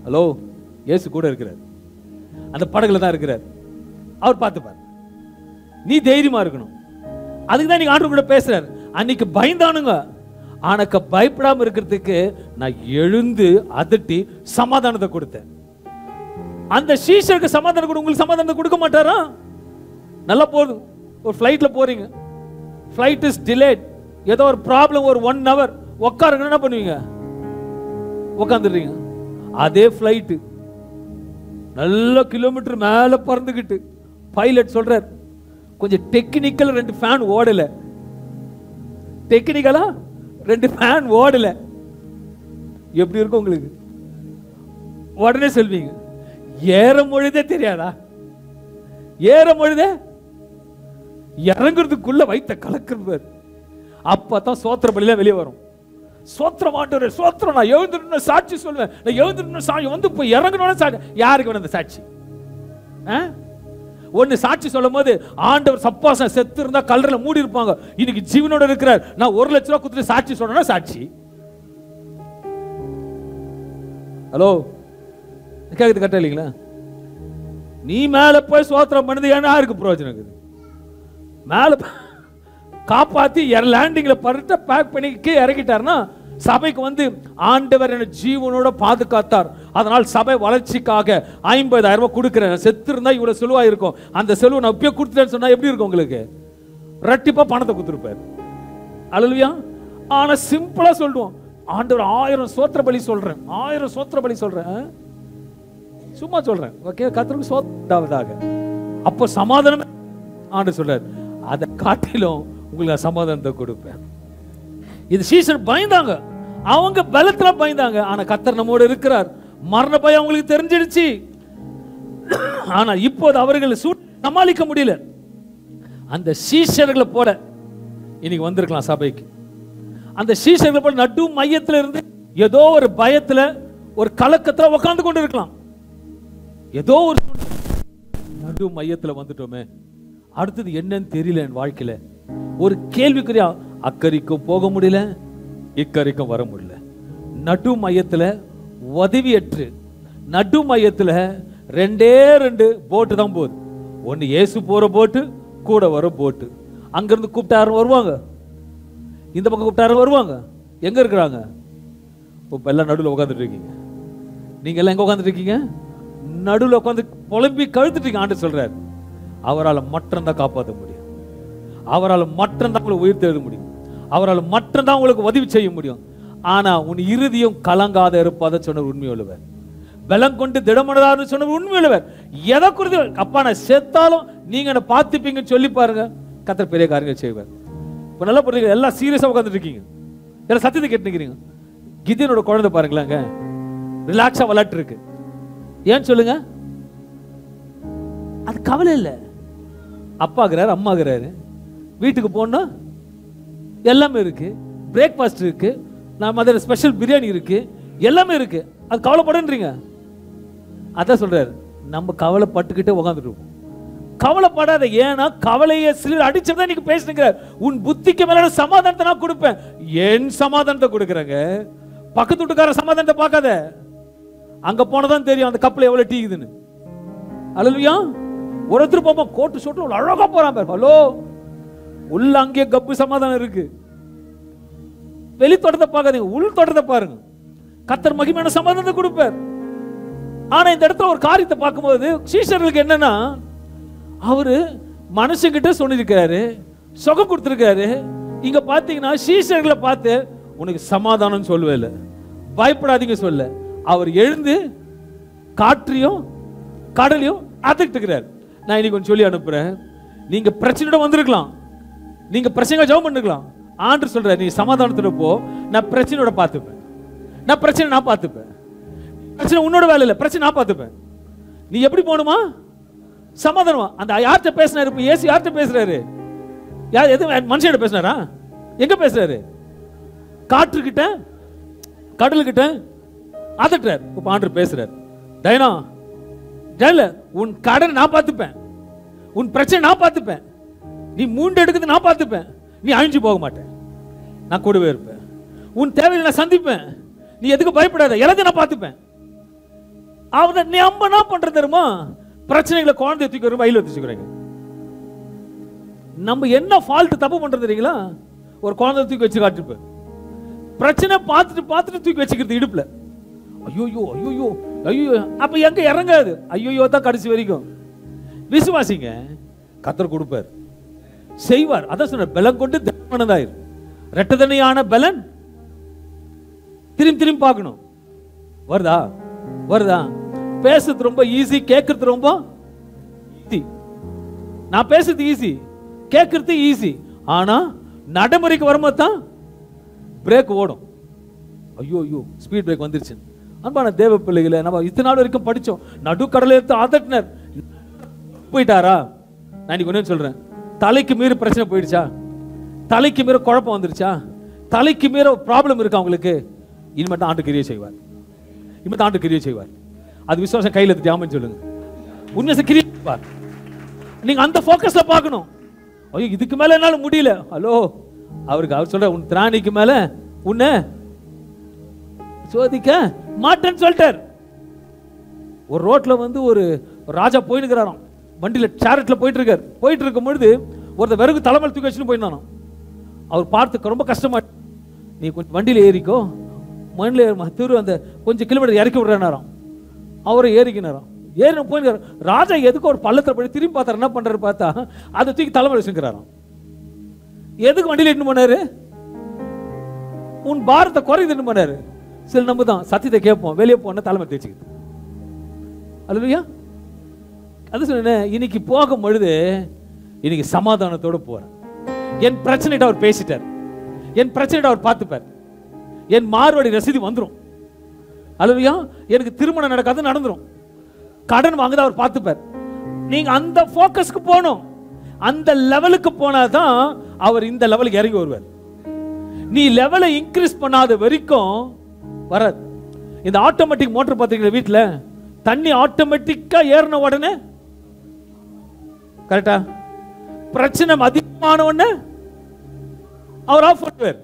ஹலோ, இயேசு கூட இருக்கிறார், அந்த படகுல தான் இருக்கிறார். அவர் பார்த்துப்பார். நீ தைரியமா இருக்கணும். அதுக்கு தான் நீங்க ஆண்டவர் கூட பேசுறாரு. அன்னைக்கு பயந்தானுங்க, ஆனக்க பயப்படாம இருக்கிறதுக்கு நான் எழுந்து அதட்டி சமாதானத்தை கொடுத்தேன். அந்த சீஷருக்கு சமாதானம் கொடு, உங்களுக்கு சமாதானத்தை கொடுக்க மாட்டாரா? நல்லா போதும். ஒரு ஃப்ளைட்ல போறீங்க, ஃப்ளைட் இஸ் டிலேட், ஏதோ ஒரு ப்ராப்ளம், ஒரு 1 hour உட்காருங்க, என்ன பண்ணுவீங்க? உட்காந்துடுறீங்க. அதே ஃப்ளைட் நல்ல கிலோமீட்டர் மேல பறந்துகிட்டு பைலட் சொல்றார், கொஞ்சம் டெக்னிக்கல் 2 ஃபேன் ஓடல, டெக்னிக்கலா 2 ஃபேன் ஓடல. எப்படி இருக்கும் உங்களுக்கு? உடனே சொல்வீங்க, ஏற மொழிதே தெரியாதா? ஏற மொழிதே, இறங்குறதுக்குள்ள வைத்த கலக்குறது. அப்பதான் சோத்திர பலியில வெளியே வரும். சோத்திரம் ஆண்டவரே, சோத்திரம், நான் எழுந்துட்டு சாட்சி சொல்லுவேன், நான் எழுந்துட்டு சாட்சி வந்து போய் இறங்கணும்னு சாட்சி. யாருக்கு வேணும் அந்த சாட்சி? ஒன்னு சாட்சி சொல்லும் போது, ஆண்டவர் சப்பாசம் செத்து இருந்தா கல்லறையில மூடி இருப்பாங்க, இன்னைக்கு ஜீவனோட இருக்கிறார், நான் 1 லட்சம் ரூபாய் கொடுத்து சாட்சி சொல்லணும் சாட்சி. ஹலோ, கேக்குது கரெக்டா இல்லைங்களா? நீ மேல போய் சோத்திரம் பண்ணது ஏன்னா யாருக்கு பிரயோஜனம் இருக்குது? மேல காப்பாத்தி லேண்டிங்ல பரட்ட பேக் பண்ணி இறக்கிட்டார்னா சபைக்கு வந்து ஆண்டவர் என்ன ஜீவனோட பாதுகாத்தார், அதனால் சபை வளர்ச்சிக்காக 50,000 ரூபாய் கொடுக்கிறேன். செத்து இருந்தா இவ்வளவு செலவா இருக்கும், அந்த செலவு நான் இப்பயே கொடுத்துட்டேன்னு சொன்னா எப்படி இருக்கும் உங்களுக்கு? ரெட்டிப்பா பணத்தை கொடுத்துருப்பார். அல்லேலூயா. ஆனா சிம்பிளா சொல்லுவோம், ஆண்டவர் 1000 சோத்திர பலி சொல்றேன், 1000 சோத்திர பலி சொல்றேன், சும்மா சொல்றேன், ஓகே, கர்த்தருக்கு சோத்திரமாக. அப்போ சமாதானம் ஆண்டவர் சொல்றார், அதை காட்டிலும் உங்களுக்கு சமாதானத்தை கொடுப்பேன். இது சீசர் பயந்தாங்க, அவங்க பலத்துல பயந்தாங்க. ஆனா கர்த்தர் நம்மோடு இருக்கிறார். மரண பயம் அவங்களுக்கு தெரிஞ்சிடுச்சு. ஆனா இப்போது அவர்கள் சமாளிக்க முடியல. அந்த சீஷர்களை போல இன்னைக்கு வந்திருக்கலாம் சபைக்கு. அந்த சீஷர்களை போல நடு மையத்துல இருந்து ஏதோ ஒரு பயத்துல, ஒரு கலக்கத்துல உட்கார்ந்து கொண்டு இருக்கலாம். ஏதோ ஒரு நடு மையத்துல வந்துட்டோமே, அடுத்தது என்னன்னு தெரியல. என் வாழ்க்கையில ஒரு கேள்விக்குறியா, அக்கறைக்கும் போக முடியல, இக்கரைக்கும் வர முடியல. நடு மையத்துல உதவியற்று, நடு மையத்துல 2 போட்டு தான் போகுது. ஒன்னு இயேசு போற போட்டு, கூட வர போட்டு. அங்கிருந்து கூப்பிட்டாரும் வருவாங்க, இந்த பக்கம் கூப்பிட்டாரும் வருவாங்க. எங்க இருக்கிறாங்க? இப்ப எல்லாம் நடுவில் உட்காந்துட்டு இருக்கீங்க. நீங்க எல்லாம் எங்க உட்காந்துட்டு இருக்கீங்க? நடுவில் உட்காந்து புலம்பி கழுத்துட்டு இருக்கீங்க. ஆண்டு சொல்றாரு, அவரால் மட்டும்தான் காப்பாற்ற முடியும், அவரால் மட்டும்தான் உங்களுக்கு உயிர் தேட முடியும், அவரால் மட்டும்தான் உங்களுக்கு உதவி செய்ய முடியும். ஆனா உன் இறுதியும் கலங்காத இருப்பாத சொன்ன உண்மையுள்ளவர், பலம் கொண்டு திடமனதான்னு சொன்ன உண்மையுள்ளவர். எதை குறித்து அப்பா நான் செத்தாலும் நீங்க என்ன பார்த்துப்பீங்கன்னு சொல்லி பாருங்க, கர்த்தர் பெரிய காரியங்கள் செய்வார். இப்ப நல்லா புரியுங்க, எல்லாம் சீரியஸா உட்காந்துட்டு இருக்கீங்க, எல்லாம் சத்தியத்தை கேட்டுக்கிறீங்க. கிதியோனோட குழந்தை பாருங்களாங்க, ரிலாக்ஸா விளையாட்டு இருக்கு. ஏன் சொல்லுங்க? அது கவலை இல்லை. அப்பாகிறாரு, அம்மாகிறாரு, வீட்டுக்கு போனா எல்லாமே இருக்கு, பிரேக்ஃபாஸ்ட் இருக்கு, நம்ம அதில் ஸ்பெஷல் பிரியாணி இருக்கு, எல்லாமே இருக்கு. அது கவலைப்படுன்றீங்க. அதான் சொல்றாரு, நம்ம கவலைப்பட்டுக்கிட்டே உட்காந்துட்டு இருப்போம். கவலைப்படாத. ஏன்னா கவலையை சிலர் அடிச்சதா நீங்க பேசுறீங்க. உன் புத்திக்கு மேல சமாதானத்தை நான் கொடுப்பேன். என் சமாதானத்தை கொடுக்குறேங்க. பக்கத்து வீட்டுக்கார சமாதானத்தை பார்க்காத. அங்க போனதான் தெரியும் அந்த கப்பல் எவ்வளவு டீக்குதுன்னு. அல்லேலூயா. ஒருத்தர் பாப்பா கோட்டு சோட்டு அழகா போறான் பாரு. ஹலோ, உள்ள அங்கே கப்பு சமாதானம் இருக்கு. வெளி தோட்டத்தை பார்க்காதீங்க, உள் தோட்டத்தை பாருங்க. கர்த்தர் மகிமையான சமாதானத்தை கொடுப்பார். ஆனா இந்த இடத்துல ஒரு காரியத்தை பார்க்கும்போது சீஷர்களுக்கு என்னன்னா, அவரு மனுஷங்கிட்ட சொல்லியிருக்காரு, சுகம் கொடுத்திருக்காரு. இங்க பாத்தீங்கன்னா சீஷர்களை பார்த்து உனக்கு சமாதானம் சொல்லவே இல்லை, பயப்படாதீங்க சொல்ல. அவர் எழுந்து காற்றையும் கடலையும் அதட்டுகிறார். நான் இன்னைக்கு கொஞ்சம் சொல்லி அனுப்புறேன். நீங்க பிரச்சனையோட வந்திருக்கலாம், நீங்க பிரச்சனை ஜெபம் பண்ணிக்கலாம். ஆண்டவர் சொல்றாரு, நீ சமாதானத்தோட போ, நான் பிரச்சனையோட பார்த்துப்பேன். நான் பிரச்சனை நான் பார்த்துப்பேன். பிரச்சனை உன்னோட வேலை இல்லை, பிரச்சனை நான் பார்த்துப்பேன். நீ எப்படி போகணுமா? சமாதானமா. அந்த யார்கிட்ட பேசினாரு? இப்ப இயேசு யார்கிட்ட பேசுறாரு? யார் எது மனுஷன் பேசினாரா? எங்க பேசுறாரு? காற்றுக்கிட்ட கடலுக்கிட்ட அதட்டுறாரு. இப்ப ஆண்டவர் பேசுறாரு, டைனா ஜெயில உன் கடன் நான் பார்த்துப்பேன், உன் பிரச்சனை நான் பார்த்துப்பேன், நீ மூண்டு எடுக்குது நான் பார்த்துப்பேன், நீ அழிஞ்சு போக மாட்டேன், நான் கூடவே இருப்பேன், உன் தேவையை நான் சந்திப்பேன், நீ எதுக்கு பயப்படாத, எல்லாத்தையும் நான் பார்த்துப்பேன். அவனை நம்ம என்ன பண்றது தெரியுமா? பிரச்சனைகளை குழந்தை தூக்கி வரும் வயலில் வச்சுக்கிறீங்க. நம்ம என்ன ஃபால்ட் தப்பு பண்றது தெரியுங்களா? ஒரு குழந்தை தூக்கி வச்சு காட்டிருப்பேன். பிரச்சனை பார்த்துட்டு பார்த்துட்டு தூக்கி வச்சுக்கிறது இடுப்புல. ஐயோ ஐயோ ஐயோ, அப்ப எங்க இறங்காது. ஐயோ தான் கடைசி வரைக்கும். விசுவாசிங்க, கர்த்தர் கொடுப்பார், செய்வார். அதான் சொன்ன பலன் கொண்டு திடமானதாயிரு. ரெட்டதனையான பலன் திரும்பி திரும்பி பார்க்கணும். வருதா வருதா? பேசுறது ரொம்ப ஈஸி, கேட்கறது ரொம்ப ஈஸி. நான் பேசுறது ஈஸி, கேட்கறது ஈஸி. ஆனா நடைமுறைக்கு வரும்போது தான் பிரேக் ஓடும். ஐயோ ஐயோ, ஸ்பீட் பிரேக் வந்துருச்சு. அன்பான தேவ பிள்ளைகளை, நம்ம இத்தனை நாள் வரைக்கும் படிச்சோம், நடுக்கடலை எடுத்து அதட்டினர் போயிட்டாரா? நான் இன்னைக்கு ஒண்ணு சொல்றேன், தலைக்கு மீறி பிரச்சனை போயிடுச்சா? தலைக்கு மீற குழப்பம் வந்துருச்சா? தலைக்கு மீற ப்ராப்ளம் இருக்கா உங்களுக்கு? இனிமேல் தான் ஆண்டு கிரியை செய்வார். இனிமேல் தான் ஆண்டு கிரியை செய்வார். அது விசுவாசம் கையில் எடுத்து ஆமென் சொல்லுங்க. உண்மையை கிரியை செய்வார். நீங்க அந்த போக்கஸ்ல பார்க்கணும். ஐயோ இதுக்கு மேல என்னால முடியல. ஹலோ, அவருக்கு அவர் சொல்ற, உன் திராணிக்கு மேல உன்னை சோதிக்க மாட்டேன்னு சொல்லிட்டார். ஒரு ரோட்ல வந்து ஒரு ராஜா போயிட்டு இருக்கிறாராம், வண்டியில சேரட்ல போயிட்டு இருக்காரு. போயிட்டு இருக்கும் பொழுது ஒருத்தர் விறகு தலைமையில் தூக்கி வச்சுன்னு போயிருந்தானோ. அவர் பார்த்து ரொம்ப கஷ்டமா, நீ கொஞ்சம் வண்டியில ஏறிக்கோ, மண்ணில் திரு அந்த கொஞ்சம் கிலோமீட்டர் இறக்கி விடுறாராம். அவரை ஏறிக்கினாராம். ஏறி போயிருக்காரு. ராஜா எதுக்கு ஒரு பள்ளத்தில் போய் திரும்பி பார்த்தாரு, என்ன பண்றாரு பார்த்தா அதை தூக்கி தலைமையில் வச்சுக்கிறாராம். எதுக்கு வண்டியில் இட்டு போனாரு? உன் பாரத்தை குறையுதுன்னு போனாரு. சில நம்ம தான் சத்தியத்தை கேட்போம், வெளியே போன தலைமை தேய்ச்சிக்கிது. அல்லையா? அது சொன்னேன். இன்னைக்கு போகும் பொழுது இன்னைக்கு சமாதானத்தோடு போறேன். என் பிரச்சனைட்ட அவர் பேசிட்டார், என் பிரச்சனைட்ட அவர் பார்த்துப்பார், என் மார்வாடி ரசீது வந்துடும். அல்லையா? எனக்கு திருமணம் நடக்காது, நடந்துடும். கடன் வாங்குது அவர் பார்த்துப்பார். நீங்க அந்த போக்கஸ்க்கு போகணும். அந்த லெவலுக்கு போனாதான் அவர் இந்த லெவலுக்கு இறங்கி வருவார். நீ லெவலை இன்க்ரீஸ் பண்ணாத வரைக்கும் வராது. இந்த ஆட்டோமேட்டிக் மோட்டர் பார்த்தீங்களா வீட்டில், தண்ணி ஆட்டோமேட்டிக்கா ஏறின உடனே கரெக்டா, பிரச்சனை அதிகமான உடனே அவர் ஆஃப் பண்ணுவார்.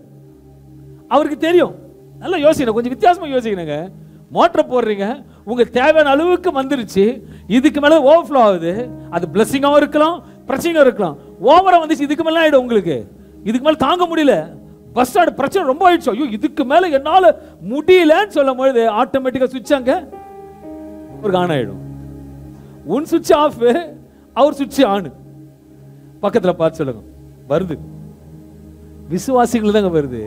அவருக்கு தெரியும். நல்லா யோசிக்கணும், கொஞ்சம் வித்தியாசமா யோசிக்கணுங்க. மோட்டர் போடுறீங்க, உங்க தேவையான அளவுக்கு வந்துருச்சு, இதுக்கு மேல ஓவர்ஃப்ளோ ஆகுது. அது பிளஸிங்காகவும் இருக்கலாம், பிரச்சனையும் இருக்கலாம். ஓவரா வந்துச்சு, இதுக்கு மேல ஆயிடும் உங்களுக்கு. இதுக்கு மேல தாங்க முடியல, பஸ் ஸ்டாண்ட் பிரச்சனை ரொம்ப ஆயிடுச்சு, ஐயோ இதுக்கு மேல என்னால முடியலன்னு சொல்லும் பொழுது ஆட்டோமேட்டிக்கா சுவிட்ச் அங்க ஒரு ஆன் ஆயிடும். உன் சுவிட்ச் ஆஃப், அவர் சுவிட்ச் ஆன். பக்கத்துல பார்த்து சொல்லுங்க, வருது. விசுவாசிகள் தாங்க வருது.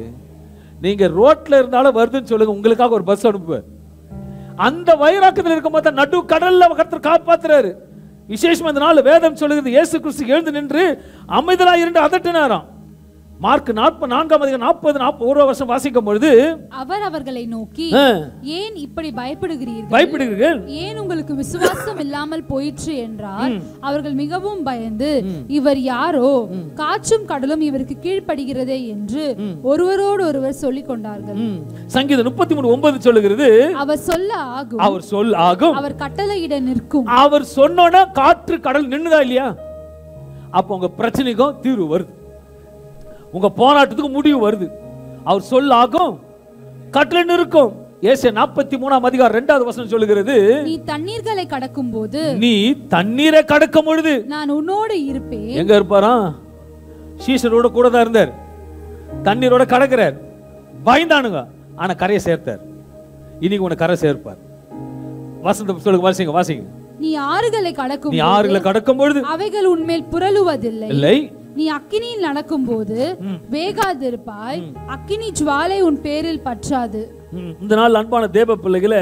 நீங்க ரோட்ல இருந்தாலும் வருதுன்னு சொல்லுங்க, உங்களுக்காக ஒரு பஸ் அனுப்புவார். அந்த வைராக்கத்தில் இருக்கும் போது நடு கடல்ல கர்த்தர் காப்பாத்துறாரு. விசேஷமா இந்த நாள் வேதம் சொல்லுகிறது, இயேசு கிறிஸ்து எழுந்து நின்று அமைதலாய் இருந்து அதட்டினாராம். மார்க் 44:40 வருஷம் வாசிக்கும் பொழுது அவர் அவர்களை நோக்கி, ஏன் இப்படி பயப்படுகிறீர்கள்? பயப்படுகிறீர்கள்? ஏன் உங்களுக்கு விசுவாசம் இல்லாமல் போயிற்று என்றார். அவர்கள் மிகவும் பயந்து, இவர் யாரோ, காற்றும் கடலும் இவருக்கு கீழ்ப்படுகிறதே என்று ஒருவரோடு ஒருவர் சொல்லிக் கொண்டார்கள். சங்கீதம் 33:9 சொல்லுகிறது, அவர் சொல்ல ஆகும், அவர் சொல் ஆகும், அவர் கட்டளையிட நிற்கும். அவர் சொன்னோட காற்று கடல் நின்னுதா இல்லையா? அப்போ உங்க பிரச்சனைக்கும் தீர்வு வருது, உங்க போராட்டத்துக்கு முடிவு வருது. அவர் சொல்லாகும் கட்டளை நிற்கும். ஏசாயா 43 அதிகாரம் 2வது வசனம் சொல்லுகிறது, நீ தண்ணீர்களை கடக்கும் போது, நீ தண்ணீரை கடக்கும் பொழுது நான் உன்னோடு இருப்பேன். எங்க இருப்பாரா? சீஷரோட கூட தான் இருந்தார், தண்ணீரோட கடக்கிறார். பயந்தானுங்க, ஆனா கரையை சேர்த்தார். இன்னைக்கு உன்னை கரை சேர்ப்பார். வசந்த சொல்லுங்க, வாசிங்க வாசிங்க. நீ ஆறுகளை கடக்கும், நீ ஆறுகளை கடக்கும் பொழுது அவைகள் உன்மேல் புரளுவதில்லை. இல்லை. நீ அக்கினியில் நடக்கும் போது வேகாதிருப்பாய், அக்கினி ஜுவாலை உன் பேரில் பற்றாது. இந்த நாள் அன்பான தேவ பிள்ளைகளை,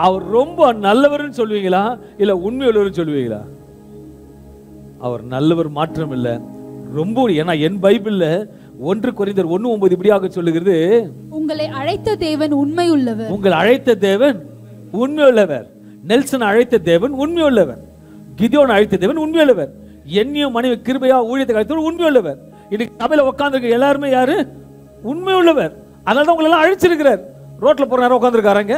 அவர் ரொம்ப நல்லவர்னு சொல்லுவீங்களா இல்ல உண்மையுள்ளவர் சொல்லுவீங்களா? அவர் நல்லவர் மாற்றம் இல்லை, ரொம்ப. ஏன்னா என் பைபிள்ல 1 கொரிந்தியர் 1:9 இப்படியாக சொல்லுகிறது, உங்களை அழைத்த தேவன் உண்மை உள்ளவர். உங்களை அழைத்த தேவன் உண்மையுள்ளவர். நெல்சன் அழைத்த தேவன் உண்மையுள்ளவர். கிதியோன் அழைத்த தேவன் உண்மையுள்ளவர். என்னையும் மனைவி கிருபையா ஊழியத்தை அழைத்தவர் உண்மையுள்ளவர். இன்னைக்கு சபையில உட்கார்ந்திருக்க எல்லாருமே யாரு? உண்மையுள்ளவர். அதனால தான் உங்களை எல்லாம் அழைச்சிருக்கிறார். ரோட்ல போற நேரம் உட்கார்ந்துருக்காருங்க,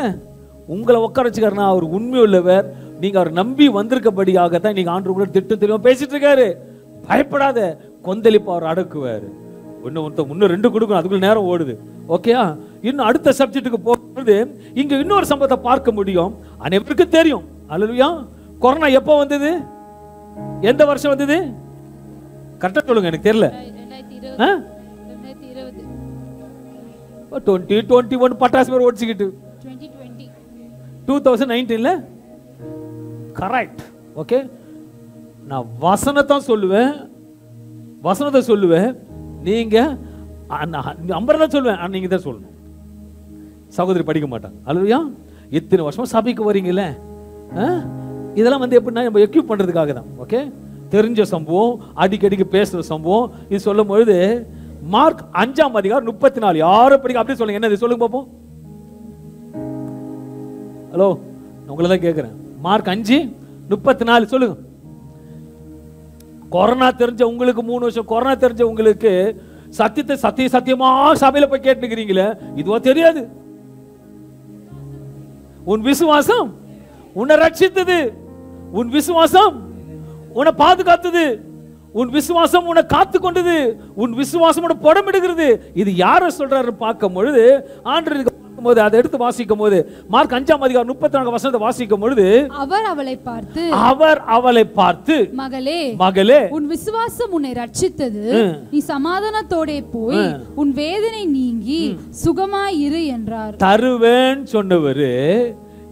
உங்களை உட்கார வச்சுக்காருன்னா அவர் உண்மையுள்ளவர். நீங்க அவர் நம்பி வந்திருக்கபடியாகத்தான் நீங்க ஆண்டு கூட திட்டம் தெரியாம பேசிட்டு இருக்காரு. பயப்படாத, கொந்தளிப்பு அவர் அடக்குவார். இன்னும் 2 கொடுக்கணும், அதுக்குள்ள நேரம் ஓடுது. ஓகேயா? இன்னும் அடுத்த சப்ஜெக்ட்டுக்கு போகும்போது இங்க இன்னொரு சம்பவத்தை பார்க்க முடியும். அனைவருக்கும் தெரியும். அல்லேலூயா. கொரோனா எப்போ வந்தது? எந்த வருஷம் வந்தது? கரெக்டா சொல்லுங்க, எனக்கு தெரியல. 2021 பட்டாசு பேர் ஓடிச்சுக்கிட்டு 2019ல கரெக்ட். ஓகே, நான் வசனத்தை சொல்லுவேன், நீங்க அம்பரதா சொல்லுவேன், நீங்க தான் சொல்லணும். சகோதரி படிக்க மாட்டாங்க. அல்லேலூயா. இத்தனை வருஷமா சபைக்கு வரீங்களே, இதெல்லாம் வந்து எப்படின்னா நம்ம எக்யூப் பண்றதுக்காக தான். ஓகே, தெரிஞ்ச சம்பவம், அடிக்கடிக்கு பேசுற சம்பவம். இது சொல்லும் பொழுது மார்க் 5 அதிகாரம் 34 யாரும் படிக்க அப்படியே சொல்லுங்க. என்ன சொல்லுங்க பாப்போம். ஹலோ, உங்களை தான் கேட்கிறேன். மார்க் 5:34 சொல்லுங்க. கொரோனா தெரிஞ்ச உங்களுக்கு 3 வருஷம் கொரோனா தெரிஞ்ச உங்களுக்கு சத்தியத்தை சத்தியமா சபையில போய் கேட்டுக்கிறீங்களே, இதுவா தெரியாது? உன் விசுவாசம் உன்னை ரட்சித்தது, உன் விசுவாசம் உன்னை பாதுகாத்தது, உன் விசுவாசம் உன்னை காத்து கொண்டது, உன் விசுவாசம் உன்னை புடமிடுகிறது. இது யார சொல்றாரு பார்க்கும் பொழுது, ஆண்டவருக்கு பார்க்கும்போது அதை எடுத்து வாசிக்கும் போது மார்க் 5 அதிகாரம் 34 வசனத்தை வாசிக்கும் பொழுது, அவர் அவளை பார்த்து மகளே உன் விசுவாசம் உன்னை ரட்சித்தது, நீ சமாதானத்தோட போய் உன் வேதனை நீங்கி சுகமாயிரு என்றார். தருவேன் சொன்னவரு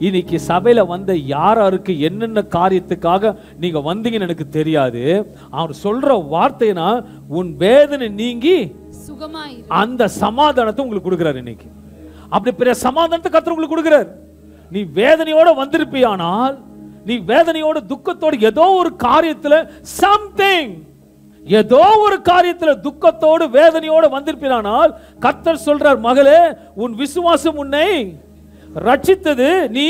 இன்னைக்கு சபையில வந்த யாருக்கு என்னென்ன காரியத்துக்காக நீங்க வந்தீங்கன்னு எனக்கு தெரியாது. அவர் சொல்ற வார்த்தைனா உன் வேதனை நீங்கி சுகமாயிரு, அந்த சமாதானத்தை உங்களுக்கு கொடுக்கிறார். இன்னைக்கு அப்படி பெரிய சமாதானத்தை கர்த்தர் உங்களுக்கு கொடுக்கிறார். நீ வேதனையோட வந்திருப்பியானால், நீ வேதனையோட துக்கத்தோட ஏதோ ஒரு காரியத்துல துக்கத்தோடு வேதனையோட வந்திருப்பியானால் கர்த்தர் சொல்றார், மகளே உன் விசுவாசம் உன்னை ரட்சித்தது, நீ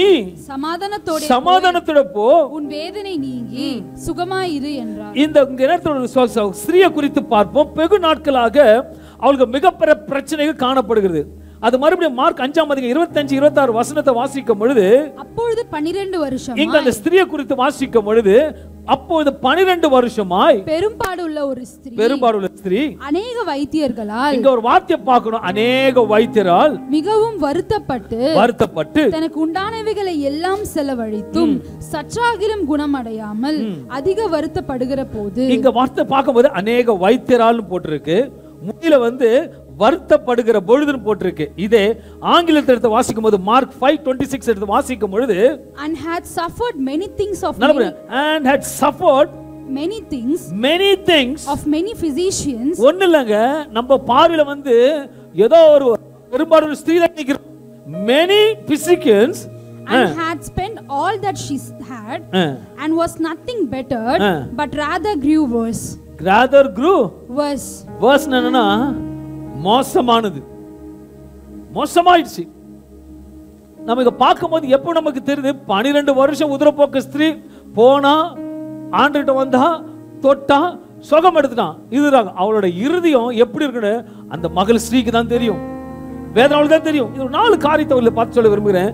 சமாதானத்தோட போ, உன் வேதனை நீங்கி சுகமாயிரு என்றார். இந்த நேரத்தில் ஸ்திரியை குறித்து பார்ப்போம். வெகு நாட்களாக அவளுக்கு மிகப்பெரிய பிரச்சனைகள் காணப்படுகிறது. அது மறுபடியும் மார்க் 5 அதிகாரம் 25-26 வசனத்தை வாசிக்கும் பொழுது, அப்பொழுது 12 வருஷம் இங்க அந்த ஸ்திரியை குறித்து வாசிக்கும் பொழுது, அப்பொழுது 12 வருஷமாய் பெரும்பாடுள்ள ஸ்திரீ அநேக வைத்தியர்களால், இங்க ஒரு வார்த்தை பார்க்கணும், அநேக வைத்தியரால் மிகவும் வருத்தப்பட்டு தனக்கு உண்டானவைகளை எல்லாம் செலவழித்தும் சற்றாகிலும் குணமடையாமல் அதிக வருத்தப்படுகிற போது, இங்க வார்த்தை பார்க்கும்போது அநேக வைத்தியரால் போட்டிருக்கு, முன்னில வந்து வருத்தப்படுகிற பொழுதுன்னு போட்டிருக்கு. இதே ஆங்கிலத்தில் எடுத்து வாசிக்கும் போது மார்க் 5:26 எடுத்து வாசிக்கும் பொழுது, and had suffered many things of many physicians. ஒண்ணு இல்லங்க, நம்ம பார்வையில வந்து ஏதோ ஒரு பெரும்பாலும் ஸ்திரீ நினைக்கிறோம். many physicians and had spent all that she had and was nothing better but rather grew worse. worse என்னன்னா மோசமாயிடுச்சு. நம்ம இங்க பார்க்கும்போது எப்போ நமக்கு தெரியுது, 12 வருஷம் உதிரப்போக்கு ஸ்திரீ போனா, ஆண்டுகிட்ட வந்தா, தொட்டா, சுகம் எடுத்துட்டான். இதுதான் அவளோட இருதயம் எப்படி இருக்குன்னு அந்த மகள் ஸ்திரீக்கு தான் தெரியும், வேதனாவுக்கு தான் தெரியும். இது 4 காரியத்தை பார்த்து சொல்ல விரும்புகிறேன்.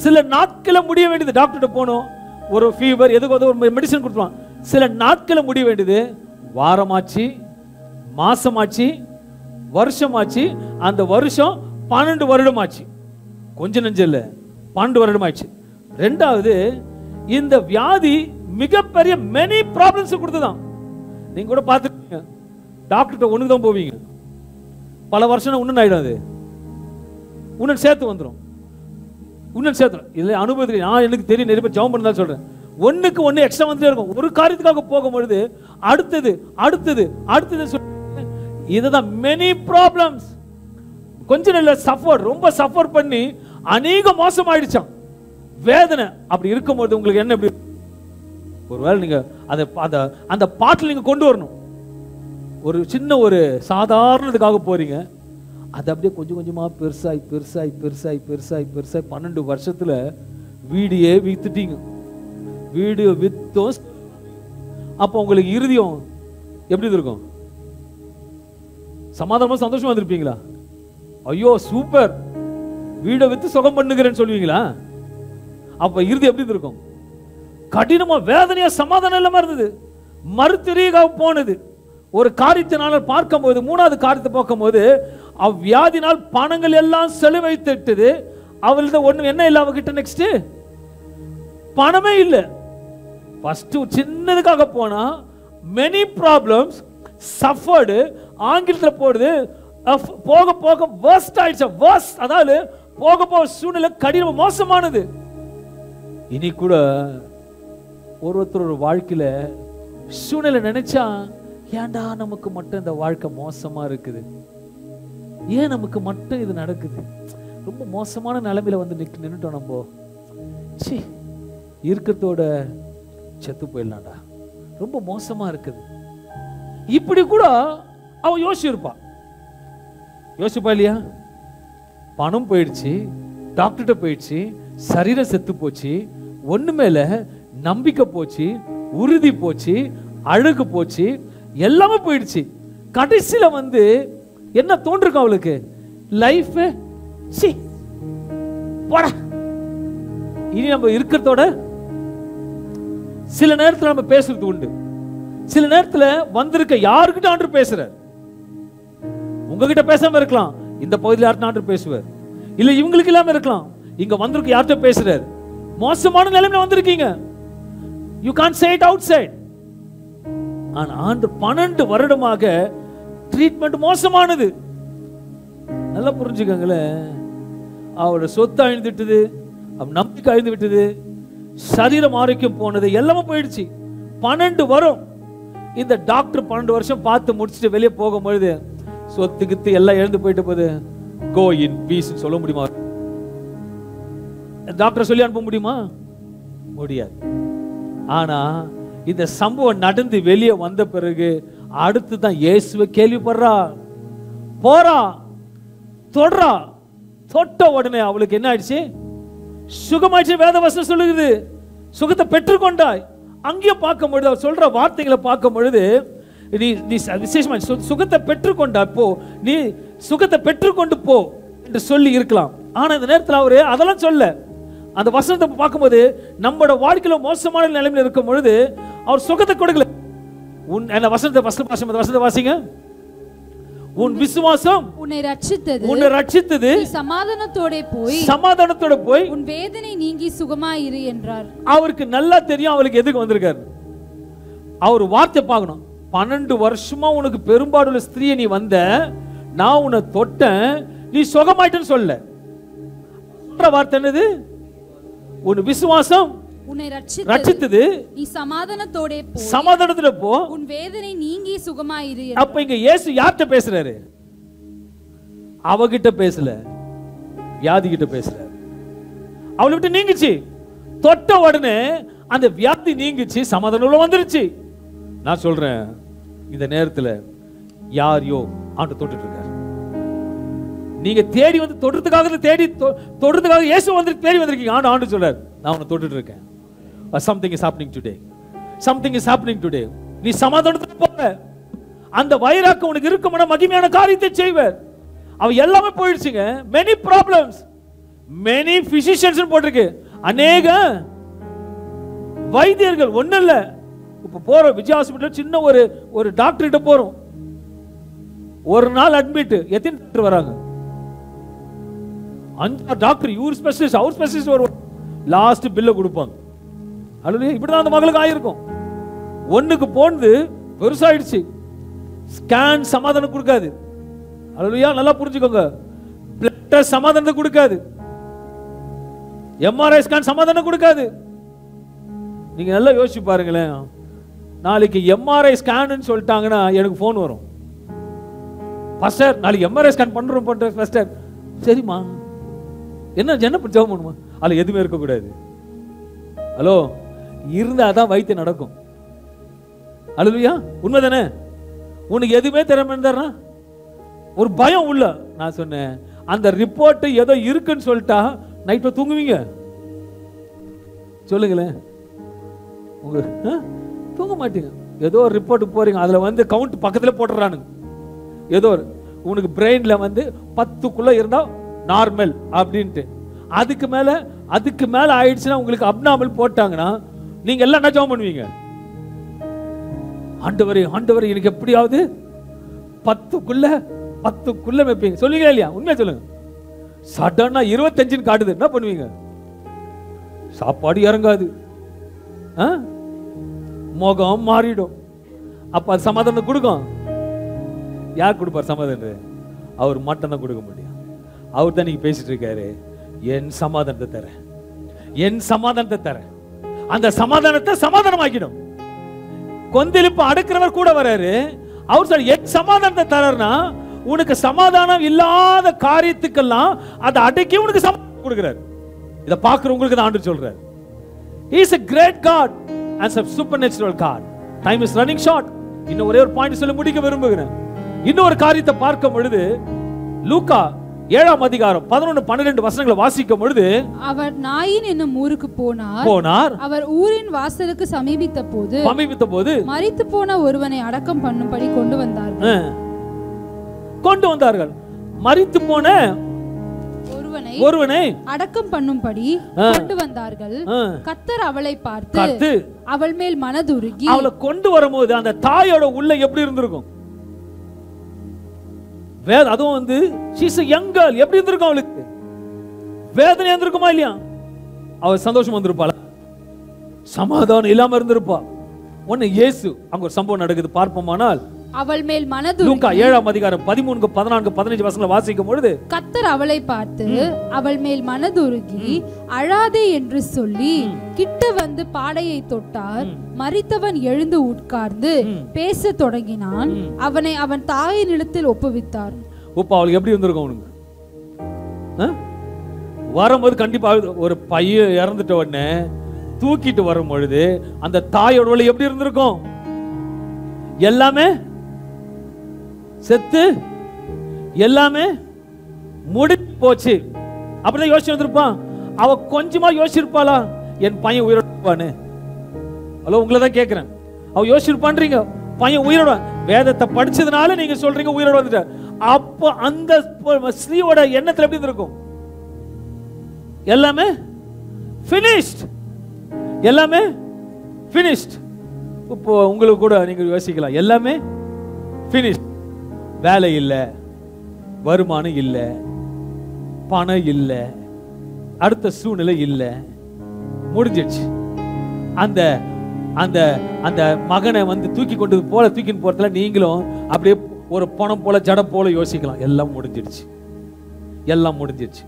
சில நாட்கள முடிய வேண்டியது, டாக்டர்கிட்ட போனோம், ஒரு ஃபீவர் எதுக்கு ஒரு மெடிசன் கொடுத்துருவான், சில நாட்களை முடிய வேண்டியது வாரமாச்சு, மாசமாச்சு, வருஷமாச்சு. அந்த வருஷம் 12 வருடமாச்சு. கொஞ்சம் நெஞ்சம் இல்லை, 12 வருடமாச்சு. ரெண்டாவது, இந்த வியாதி மிகப்பெரிய மெனி ப்ராப்ளம்ஸ் கொடுத்துதான். நீங்க கூட பார்த்துருக்கீங்க, டாக்டர்கிட்ட ஒன்று தான் போவீங்க, பல வருஷம் ஒன்று ஆயிடும், அது உன்ன சேர்த்து வந்துடும், உன்ன சேர்த்துடும். இல்லை அனுபவத்துக்கு நான் எனக்கு தெரியும், நிறைய பேர் ஜெபம் பண்ணி தான் சொல்றேன். ஒன்றுக்கு ஒன்று எக்ஸ்ட்ரா வந்துட்டே இருக்கும். ஒரு காரியத்துக்காக போகும்பொழுது அடுத்தது அடுத்தது அடுத்தது, இதுதான் மெனி ப்ராப்ளம்ஸ். கொஞ்சம் நல்ல சஃபர், ரொம்ப சஃபர் பண்ணி அநேக மோசம் ஆயிடுச்சான் வேதனை. அப்படி இருக்கும்போது உங்களுக்கு என்ன, எப்படி ஒருவேளை நீங்க அந்த பாட்டில் நீங்க கொண்டு வரணும். ஒரு சின்ன ஒரு சாதாரணத்துக்காக போறீங்க, அது அப்படியே கொஞ்சம் கொஞ்சமா பெருசாய் பெருசாய் பெருசாய் பெருசாய் பெருசாய் 12 வருஷத்துல வீடியே வித்துட்டீங்க. வீடு வித்தோம். அப்போ உங்களுக்கு இருதயம் எப்படி இருக்கும்? சமாதானமா சந்தோஷமா இருந்திருப்பீங்களா? ஐயோ சூப்பர், வீடை வித்து சுகம் பண்ணுகிறேன்னு சொல்லுவீங்களா? அப்ப இருதயம் எப்படி இருக்கும்? கடினமா வேதனையா சமாதானம் இல்லாம இருந்தது, மறுத்திரியாக போனது. ஒரு காரியத்தினால பார்க்கும்போது, மூணாவது காரியத்தை பார்க்கும்போது, அவ்வியாதினால் பணங்கள் எல்லாம் செலவழித்துட்டது. அவள்கிட்ட ஒண்ணு என்ன இல்லை, அவகிட்ட நெக்ஸ்ட் பணமே இல்லை. ஃபர்ஸ்ட் சின்னதுக்காக போனா many problems suffered, ஆங்கிலத்தில் போடுது போக போக worst ஆயிடுச்சு. worst அதாவது போக போக சூழ்நிலை கடினம் மோசமானது. இனி கூட ஒருத்தர் வாழ்க்கையில சூழ்நிலை நினைச்சா, ஏன்டா நமக்கு மட்டும் இந்த வாழ்க்கை மோசமா இருக்குது, ஏன் நமக்கு மட்டும் இது நடக்குது, ரொம்ப மோசமான நிலைமையில வந்து நின்னுட்டோம் நம்ம, சி இருக்கிறதோட செத்து போயிடலாம்டா, ரொம்ப மோசமா இருக்குது. இப்படி கூட அவ யோசிச்சிருப்பா இல்லையா? பணம் போயிடுச்சு, டாக்டர்கிட்ட போயிடுச்சு, சரீரம் செத்து போச்சு, ஒண்ணு மேல நம்பிக்கை போச்சு, உறுதி போச்சு, அழகு போச்சு, எல்லாமே போயிடுச்சு. கடைசியில வந்து என்ன தோன்றிருக்கு அவளுக்கு? லைஃப் இனி நம்ம இருக்கிறதோட. சில நேரத்தில் நம்ம பேசுறது உண்டு, சில நேரத்தில் வந்திருக்க யாருக்கிட்ட ஆண்டவர் பேசுறார். உங்ககிட்ட பேசாம இருக்கலாம், இந்த பகுதியில் யார்கிட்ட ஆண்டவர் பேசுவார். இல்ல இவங்களுக்கு இல்லாம இருக்கலாம், இங்க வந்திருக்க யார்கிட்ட பேசுறார். மோசமான நிலைமையில வந்திருக்கீங்க, you can't say it outside. ஆனா ஆண்டு 12 வருடமாக ட்ரீட்மெண்ட் மோசமானது. நல்லா புரிஞ்சுக்கங்களேன். அவரோட சொத்து அழிந்து விட்டது, அவன் நம்பிக்கை அழிந்து விட்டது, சரீரம் ஆரோக்கியம் போனது, எல்லாமே போயிடுச்சு. 12 வரும். இந்த டாக்டர் 12 வருஷம் பார்த்து முடிச்சுட்டு வெளியே போகும்பொழுது சொத்து கித்து எல்லாம் எழுந்து போயிட்டு போகுது. கோ இன் பீஸ் சொல்ல முடியுமா? டாக்டர் சொல்லி அனுப்ப முடியுமா? முடியாது. ஆனா இந்த சம்பவம் நடந்து வெளியே வந்த பிறகு அடுத்து தான் இயேசுவை கேள்விப்படுறா, போறா, தொடுறா. தொட்ட உடனே அவளுக்கு என்ன ஆயிடுச்சு? சுகமாயிடுச்சு. வேதவசனம் சொல்லுகிறது, சுகத்தை பெற்றுக்கொண்டாய். அங்கேயே பார்க்கும்பொழுது அவர் சொல்ற வார்த்தைகளை பார்க்கும் பொழுது, நீ விசேஷமா சுகத்தை பெற்றுக்கொண்டா போ, நீ சுகத்தை பெற்றுக்கொண்டு போ என்று சொல்லி இருக்கலாம். ஆனா இந்த நேரத்தில் அவரு அதெல்லாம் சொல்ல. அந்த வசனத்தை பார்க்கும்போது நம்மளோட வாழ்க்கையில மோசமான நிலைமையில் இருக்கும் பொழுது அவர் சுகத்தை கொடுக்கல. என்ன வசனத்தை வாசிங்க. உன் விசுவாசம் உன்னை ரட்சித்தது, சமாதானத்தோட போய் உன் வேதனை நீங்கி சுகமாயிரு என்றார். அவருக்கு நல்லா தெரியும் அவளுக்கு எதுக்கு வந்திருக்காரு. அவர் வார்த்தை பார்க்கணும். 12 வருஷமா உனக்கு பெரும்பாடுள்ள ஸ்திரீயை நீ வந்த, நான் உன்னை தொட்டேன், நீ சுகமாயிட்டேன்னு சொல்ல. வார்த்தை என்னது? உன் விசுவாசம் உன்னை ரட்சித்தது, நீ சமாதானத்தோட போ, உன் வேதனை நீங்கி சுகமாயிரு. அப்ப இங்க இயேசு யார்கிட்ட பேசுறாரு? அவகிட்ட பேசல, வியாதி கிட்ட பேசுறாரு. அவளை விட்டு நீங்கிச்சு. தொட்ட உடனே அந்த வியாதி நீங்கிச்சு, சமாதானம் வந்துருச்சு. நான் சொல்றேன், இந்த நேரத்துல யாரையோ ஆண்டு தொட்டுட்டு இருக்காரு. நீங்க தேடி வந்து தொடுறதுக்காக இயேசு வந்து தேடி வந்திருக்கீங்க. ஆண்டு சொல்றாரு, நான் உன்னை தொட்டுட்டு இருக்கேன். Something is happening today. Something is happening today. நீ சமாதானத்துக்கு போற, அந்த வைராக்கம் உனக்கு இருக்கும்னா மகிமையான காரியத்தை செய்வர். அவ எல்லாமே போயிடுச்சுங்க. many problems, many physicians போட்டிருக்கு. அநேக வைத்தியர்கள், ஒண்ணு இல்ல இப்போ போற விஜய் ஹாஸ்பிட்டல் சின்ன ஒரு டாக்டர் கிட்ட போறோம், ஒரு நாள் அட்மிட், எத்தனை டாக்டர் வராங்க? 5 டாக்டர், இவர் ஸ்பெஷலிஸ்ட் அவர் ஸ்பெஷலிஸ்ட் வருவாங்க, லாஸ்ட் பில்ல கொடுப்பாங்க. அல்லது இப்படிதான் அந்த மகளுக்கு ஆயிருக்கும். ஒண்ணுக்கு போனது பெருசாயிடுச்சு, ஸ்கேன் சமாதானம் கொடுக்காது. அல்லையா, நல்லா புரிஞ்சுக்கோங்க, பிளட் டெஸ்ட் சமாதானத்தை கொடுக்காது, எம்ஆர்ஐ ஸ்கேன் சமாதானம் கொடுக்காது. நீங்க நல்லா யோசிச்சு பாருங்களேன், நாளைக்கு எம்ஆர்ஐ ஸ்கேன் சொல்லிட்டாங்கன்னா எனக்கு போன் வரும், பாஸ்டர் நாளைக்கு எம்ஆர்ஐ ஸ்கேன் பண்றோம் பாஸ்டர். சரிம்மா, என்ன ஜெபம் பண்ணுமா? அதுல எதுவுமே இருக்கக்கூடாது. ஹலோ, இருந்தாதான் வைத்தியம் நடக்கும். அல்லேலூயா, உண்மைதானே? உனக்கு எதுவுமே திறமை ஒரு பயம் உள்ள. நான் சொன்னேன், அந்த ரிப்போர்ட் ஏதோ இருக்குன்னு சொல்லிட்டா நைட்ல தூங்குவீங்க? சொல்லுங்களேன், உங்க தூங்க மாட்டீங்க. ஏதோ ஒரு ரிப்போர்ட்டுக்கு போறீங்க, அதுல வந்து கவுண்ட் பக்கத்துல போட்டுறானுங்க. ஏதோ உனக்கு பிரெயின்ல வந்து 10க்குள்ள இருந்தா நார்மல் அப்படின்ட்டு, அதுக்கு மேல ஆயிடுச்சுன்னா உங்களுக்கு அப்நார்மல் போட்டாங்கன்னா நீங்க எல்லாம் என்ன ஜெபம் பண்ணுவீங்க? ஆண்டவரே எனக்கு எப்படியாவது 10க்குள்ள வைப்பீங்க. சொல்லுவீங்களா இல்லையா? உண்மையா சொல்லுங்க. சடனா 25 காட்டுது, என்ன பண்ணுவீங்க? சாப்பாடு இறங்காது, முகம் மாறிடும். அப்ப அது சமாதானம் கொடுக்கும். யார் கொடுப்பார் சமாதானம்? அவர் மட்டும் தான் கொடுக்க முடியும். அவர் தான் நீங்க பேசிட்டு இருக்காரு, என் சமாதானத்தை தரேன், என் சமாதானத்தை தரேன். அந்த சமாதானத்தை சமாதானமாக்கிடும். கொந்தளிப்பு அடக்கிறவர் கூட வராரு. அவர் சொல்ற என் சமாதானத்தை தரனா, உனக்கு சமாதானம் இல்லாத காரியத்துக்கெல்லாம் அதை அடக்கி உனக்கு சமாதானம் கொடுக்கிறார். இதை பார்க்கிறவங்களுக்கு தான் ஆண்டவர் சொல்றார், he is a great God and a supernatural God. Time is running short. இன்னும் ஒரே ஒரு பாயிண்ட் சொல்லி முடிக்க விரும்புகிறேன். இன்னொரு காரியத்தை பார்க்கும் பொழுது லூக்கா 7ஆம் அதிகாரம் 11-12 வசனங்களை வாசிக்கும் பொழுது, அவர் நாயின் என்னும் ஊருக்கு போனார். அவர் ஊரின் வாசலுக்கு சமீபித்த போது மரித்து போன ஒருவனை அடக்கம் பண்ணும்படி கொண்டு வந்தார்கள். மரித்து போன ஒருவனை அடக்கம் பண்ணும்படி கொண்டு வந்தார்கள். கர்த்தர் அவளை பார்த்து அவள் மேல் மனதுருகி, அவளை கொண்டு வரும்போது அந்த தாயோட உள்ள எப்படி இருந்திருக்கும்? அதுவும் வந்து she's a young girl, எப்படி இருந்திருக்கும்? அவளுக்கு வேதனை இருந்திருக்குமா இல்லையா? அவள் சந்தோஷம் வந்திருப்பாளா? சமாதானம் இல்லாம இருந்திருப்பா. ஒன்னு இயேசு அங்க ஒரு சம்பவம் நடக்குது பார்ப்போமானால், அவள் மேல் மனதுருகி, லூக்கா 7ஆம் அதிகாரம் 13, 14, 15 வசனங்களை வாசிக்கும் பொழுது, கர்த்தர் அவளை பார்த்து அவள் மேல் மனதுருகி அழாதே என்று சொல்லி கிட்ட வந்து பாடையை தொட்டார். மரித்தவன் எழுந்து உட்கார்ந்து பேச தொடங்கினான். அவனை அவன் தாயின் நிலத்தில் ஒப்புவித்தார். அவளுக்கு எப்படி இருந்திருக்கும்? உனக்கு வரும்போது கண்டிப்பா ஒரு பையன் இறந்துட்ட உடனே தூக்கிட்டு வரும் பொழுது அந்த தாயோட எப்படி இருந்திருக்கும்? எல்லாமே செத்து எல்லாமே முடிஞ்சு போச்சு. அப்படிதான் யோசிச்சு வந்திருப்பான். அவ கொஞ்சமா யோசிச்சிருப்பாளா, என் பையன் உயிரோட இருப்பான்னு? ஹலோ, உங்களை தான் கேட்கிறேன். அவ யோசிச்சிருப்பான்றீங்க, பையன் உயிரோட. வேதத்தை படிச்சதுனால நீங்க சொல்றீங்க உயிரோட வந்துட்டார். அப்ப அந்த ஸ்ரீயோட எண்ணத்துல எப்படி இருக்கும்? எல்லாமே finished, எல்லாமே finished. இப்போ உங்களுக்கு கூட நீங்க யோசிக்கலாம், எல்லாமே finished. வேலை இல்லை, வருமானம் இல்லை, பணம் இல்லை, அடுத்த சூழ்நிலை இல்லை, முடிஞ்சிடுச்சு. அந்த அந்த அந்த மகனை வந்து தூக்கின்னு போறதுல நீங்களும் அப்படியே ஒரு பணம் போல ஜடம் போல யோசிக்கலாம். எல்லாம் முடிஞ்சிடுச்சு, எல்லாம் முடிஞ்சிடுச்சு.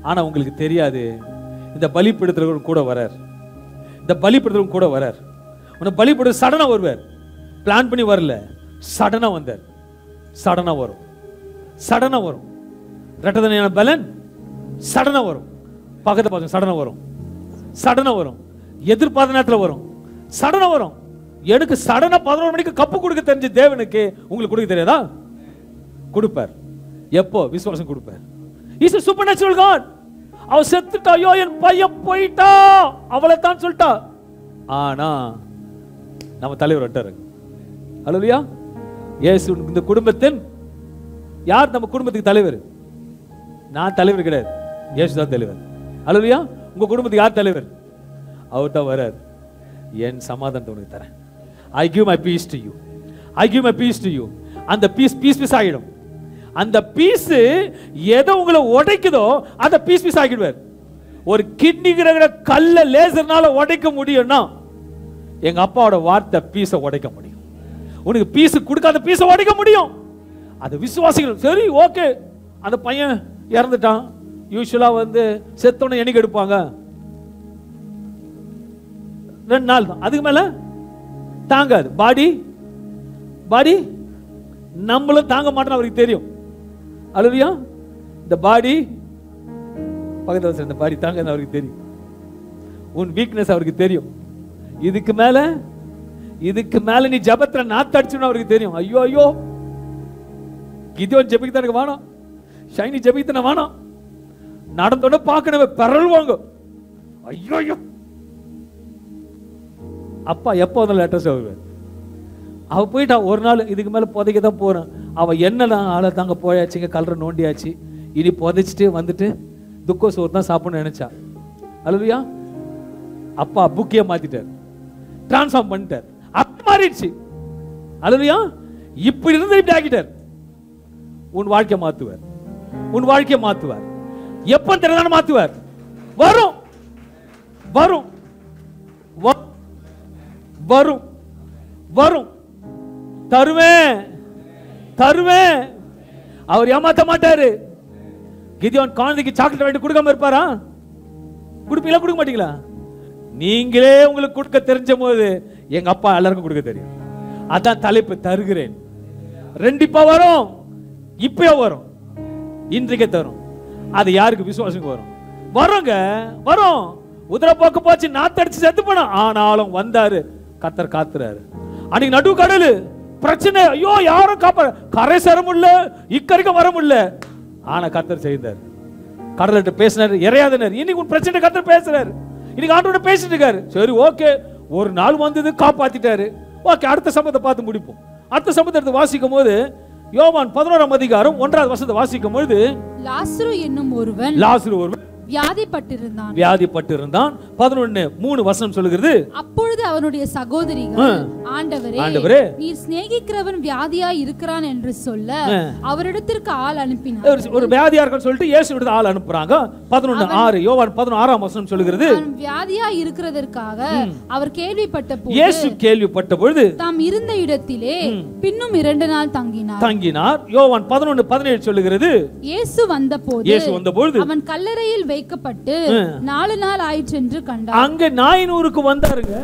ஆனா உங்களுக்கு தெரியாது, இந்த பலிபீடத்துல கூட வரார். இந்த பலிபீடத்துல கூட வரார். உன்னை பலிபீட சடனா வருவார். பிளான் பண்ணி வரல, சடனா வந்தார். சடனா வரும், சடனா வரும். ரெட்டதனையான பலன் சடனா வரும். பக்கத்து பார்த்து சடனா வரும், சடனா வரும். எதிர்பார்த்த நேரத்தில் வரும், சடனா வரும். எனக்கு சடனா 11 மணிக்கு கப்பு கொடுக்க தெரிஞ்ச தேவனுக்கு உங்களுக்கு கொடுக்க தெரியாதா? கொடுப்பார். எப்போ? விசுவாசம் கொடுப்பார். Is a supernatural God. அவ செத்துட்டா, ஐயோ என் பையன் போயிட்டா, அவளை தான் சொல்லிட்டா. ஆனா நம்ம தலைவர் வட்டாரு. அல்லேலூயா. இயேசு இந்த குடும்பத்தின் யார்? நம்ம குடும்பத்துக்கு தலைவர். நான் தலைவர் கிடையாது, இயேசு தான் தலைவர். அல்லேலூயா. உங்க குடும்பத்துக்கு யார் தலைவர்? அவர் தான் வரார். என் சமாதானத்தை உனக்கு தரேன். I give my peace to you. I give my peace to you. அந்த பீஸ் ஆகிடும். அந்த பீஸ் எதை உங்களை உடைக்குதோ அந்த பீஸ் ஆகிடுவார். ஒரு கிட்னிங்கிற கல்ல லேசர்னால உடைக்க முடியும்னா எங்க அப்பாவோட வார்த்தை பீஸை உடைக்க முடியும். உனக்கு பீஸ் கொடுக்காத பீஸை உடைக்க முடியும். அது விசுவாசிகள். சரி, ஓகே, அந்த பையன் இறந்துட்டான். யூசுவலா செத்தோன்னு எண்ணிக்கை எடுப்பாங்க. 2 நாள் தான், அதுக்கு மேல தாங்காது. பாடி நம்மளும் தாங்க மாட்டோம், அவருக்கு தெரியும். அல்லேலூயா. இந்த பாடி பக்கத்துல இந்த பாடி தாங்க அவருக்கு தெரியும். உன் வீக்னஸ் அவருக்கு தெரியும். இதுக்கு மேல நீ ஜபத்துல நாத்தடிச்சுன்னு அவருக்கு தெரியும். ஐயோ கிதியோன் ஜெபிக்க எனக்கு வேணும், ஷைனி ஜெபிக்க வேணும். நடந்தோட பார்க்கணும், பரல்வாங்க. ஐயோ அப்பா எப்போ லேட்டஸ்ட் ஆகுவேன். அவ போயிட்டா ஒரு நாள், இதுக்கு மேல புதைக்க தான் போறேன். அவ என்னதான் ஆளை தாங்க போயாச்சுங்க, கல்ற நோண்டியாச்சு, இனி புதைச்சிட்டு வந்துட்டு துக்க சோறு தான் சாப்பிடணும்னு நினைச்சா. அல்லேலூயா. அப்பா புக்கிய மாத்திட்டார், டிரான்ஸ்ஃபார்ம் பண்ணிட்டார். அப்ப மாறிடுச்சு. அல்லேலூயா. இப்படி இருந்து இப்படி ஆக்கிட்டார். உன் வாழ்க்கை மாத்துவார், உன் வாழ்க்கையை மாத்துவார். எப்ப தெரியாத மாத்துவார். வரும் வரும் வரும் வரும் தருவேன். அவர் ஏமாத்த மாட்டாரு. கிதியோன் குழந்தைக்கு சாக்லேட் வாங்கி கொடுக்காம இருப்பாரா? கொடுப்பீங்களா, கொடுக்க மாட்டீங்களா? நீங்களே உங்களுக்கு கொடுக்க தெரிஞ்ச போது எங்க அப்பா எல்லாருக்கும் கொடுக்க தெரியும். அதான் தலைப்பு, தருகிறேன். ரெண்டிப்பா வரும், இப்பயே வரும், இன்றைக்கே தரும். அது யாருக்கு? விசுவாசம் வருங்க. வரும். உதிரப்போக்கு போச்சு, நாத்தடிச்சு செத்து போன, ஆனாலும் வந்தாரு. கர்த்தர் காத்துறாரு. அன்னைக்கு நடு கடல் பிரச்சனை, ஐயோ யாரும் காப்ப, கரை சேர முடியல, இக்கரைக்கும் வர முடியல. ஆனா கர்த்தர் செய்தார். கடல்கிட்ட பேசினாரு, இறையாதனர். இன்னைக்கு உன் பிரச்சனை கர்த்தர் பேசுறாரு. இன்னைக்கு ஆண்டோட பேசிட்டு இருக்காரு. சரி, ஓகே, ஒரு நாள் வந்தது, காப்பாத்திட்டாரு. ஓகே, அடுத்த சம்பவத்தை பார்த்து முடிப்போம். அடுத்த சம்பவத்தை வாசிக்கும் போது யோவான் 11ஆம் அதிகாரம் 1வது வசனத்தை வாசிக்கும் பொழுது, லாசரு என்னும் ஒருவன் வியாதிப்பட்டிருந்தான். 11:3 வசனம் சொல்லுகிறது, அப்பொழுது அவனுடைய சகோதரிகள், ஆண்டவரே நீர் சிநேகிக்கிறவன் வியாதியாய் இருக்கிறான் என்று சொல்ல அவரிடத்திற்கு ஆள் அனுப்பினார். ஒரு வியாதியா இருக்குன்னு சொல்லிட்டு இயேசுவிடத்தில் ஆள் அனுப்புறாங்க. 11:6 யோவான் 16ஆம் வசனம் சொல்லுகிறது, வியாதியாய் இருக்கிறதற்காக அவர் கேள்விப்பட்ட போது, இயேசு கேள்விப்பட்ட பொழுது தாம் இருந்த இடத்திலே பின்னும் 2 நாள் தங்கினார். யோவான் 11:17 சொல்லுகிறது, இயேசு வந்தபோது அவன் கல்லறையில் வைக்கப்பட்டு 4 நாள் ஆயிற்று என்று கண்டார். அங்க நாயினூருக்கு வந்தாருங்க.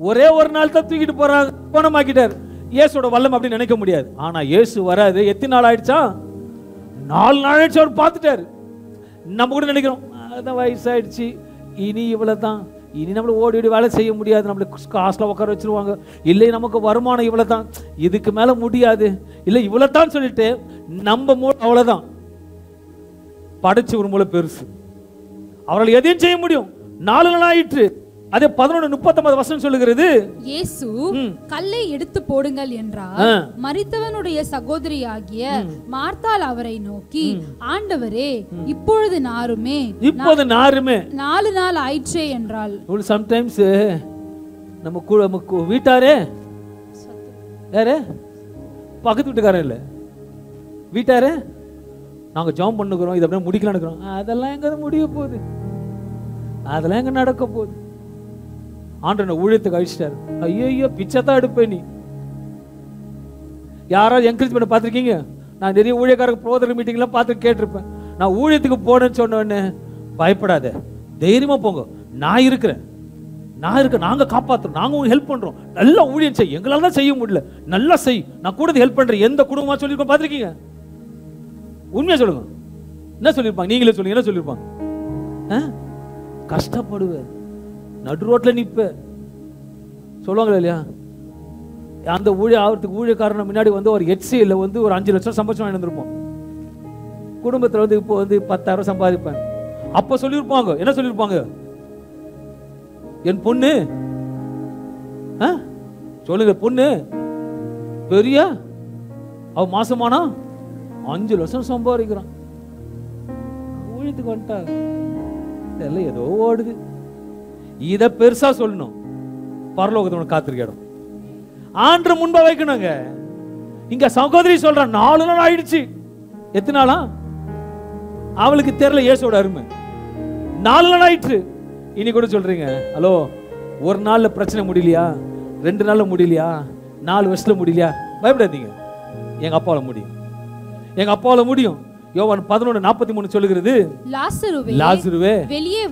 ஒரே ஒரு நாள் தான் தூக்கிட்டு போறாங்க, குணமாக்கிட்டார். இயேசுவோட வல்லம் அப்படி நினைக்க முடியாது. ஆனா இயேசு வராது. எத்தனை நாள் ஆயிடுச்சா? 4 நாள் ஆயிடுச்சு. அவர் பார்த்துட்டாரு. நம்ம கூட நினைக்கிறோம், அதான் வயசாயிடுச்சு, இனி இவ்வளவுதான், இனி நம்மள ஓடி வேலை செய்ய முடியாது, நம்மளுக்கு காசுல உட்கார வச்சிருவாங்க, இல்லை நமக்கு வருமானம் இவ்வளவுதான், இதுக்கு மேல முடியாது, இல்லை இவ்வளவுதான் சொல்லிட்டு நம்ம அவ்வளவுதான். படைச்சு ஒரு மூளை பெருசு, அவர்கள் எதையும் செய்ய முடியும். 4 நாள் ஆயிற்று. அதே 11:39 வசனம் சொல்லுகிறது, இயேசு கல்லை எடுத்து போடுங்கள் என்றார். மரித்தவனுடைய சகோதரியாகிய மார்த்தாள் அவரை நோக்கி, ஆண்டவரே இப்பொழுது நாருமே 4 நாள் ஆயிற்றே என்றாள். சம்டைம்ஸ் நம்ம வீட்டாரே, யாரு பக்கத்து வீட்டுக்காரன் இல்ல, வீட்டாரே நாங்க ஜாம் பண்ணுகிறோம், இதை அப்படியே முடிக்கலாம் இருக்கிறோம், அதெல்லாம் எங்க முடிய போகுது, அதெல்லாம் எங்க நடக்க போகுது. ஆண்டவனை ஊழியத்துக்கு அழிச்சிட்டாரு. ஐயோ பிச்சைத்தான் எடுப்பேன். நீ யாராவது என்கரேஜ் பண்ண பார்த்துருக்கீங்க? நான் நிறைய ஊழியக்காரருக்கு புரோதர் மீட்டிங்லாம் பார்த்து கேட்டிருப்பேன். நான் ஊழியத்துக்கு போனேன்னு சொன்னோன்னு, பயப்படாத, தைரியமா போங்க, நான் இருக்கிறேன், நாங்க காப்பாற்றுறோம், நாங்க உங்களுக்கு ஹெல்ப் பண்றோம், நல்லா ஊழியம் செய், எங்களால தான் செய்ய முடியல, நல்லா செய், நான் கூட ஹெல்ப் பண்றேன். எந்த குடும்பமா சொல்லியிருக்கோம் பார்த்துருக்கீங்க? உண்மையா சொல்லுங்க, என்ன சொல்லியிருப்பாங்க? நீங்களே சொல்லுங்க, என்ன சொல்லியிருப்பாங்க? கஷ்டப்படுவேன், நடு ரோட்ல நிப்ப சொல்லுவாங்களா இல்லையா? அந்த ஊழியக்காரன் முன்னாடி ஒரு HCL ஒரு 5 லட்சம் சம்பாதிச்சு வாங்கி வந்திருப்போம். குடும்பத்தில் இப்போ 10,000 சம்பாதிப்பேன். அப்ப சொல்லியிருப்பாங்க, என்ன சொல்லியிருப்பாங்க? என் பொண்ணு, சொல்லுங்க, பொண்ணு பெரிய, அவ மாசமானா 5 லட்சம் சம்பாதிக்கிறான், ஊழியத்துக்கு வந்துட்டாங்க, ஏதோ ஓடுது. இத பெருசா சொல்லணும், பரலோகத்தை காத்திருக்க இடம். ஆண்டவர் முன்பா வைக்கணுங்க. இங்க சகோதரி சொல்ற 4 நாள் ஆயிடுச்சு. எத்தனை நாளா அவளுக்கு தெரியல இயேசுவோட அருமை. 4 நாள் ஆயிடுச்சு. இனி கூட சொல்றீங்க, ஹலோ ஒரு நாள்ல பிரச்சனை முடியலையா, 2 நாள்ல முடியலையா, 4 வருஷத்துல முடியலையா? பயப்படாதீங்க, எங்க அப்பாவால முடியும், எங்க அப்பாவால முடியும். யோவான் 11:43 சொல்லுகிறது, லாசருவே வெளியே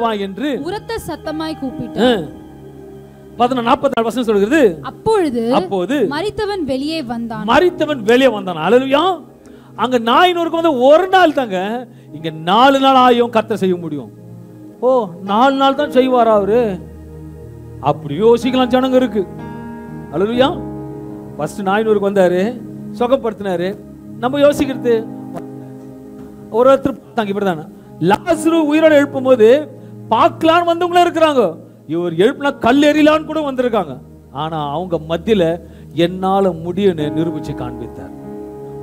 வா என்று உரத்த சத்தமாய் கூப்பிட்டு. 11:44 சொல்லுகிறது, அப்போது மரித்தவன் வெளியே வந்தான். அல்லேலூயா. அங்க 400க்கு வந்து ஒரு நாள் தாங்க, இங்க 4 நாள் ஆயும் கர்த்தர் செய்ய முடியும். ஓ 4 நாள் தான் செய்வாரா அவரு? அப்படி யோசிக்கலாம் ஜனங்க இருக்கு. அல்லேலூயா. ஃபர்ஸ்ட் 400க்கு வந்தாரு, சுகப்படுத்தினாரு. நம்ம யோசிக்கிறது ஒருத்தர் தாங்க இப்படிதானே. லாசரு உயிரோட எழுப்பும் போது பார்க்கலான்னு வந்தவங்களே இருக்கிறாங்க. இவர் எழுப்பினா கல் எறியலான்னு கூட வந்திருக்காங்க. ஆனா அவங்க மத்தியில என்னால முடியும்னு நிரூபிச்சு காண்பித்தார்.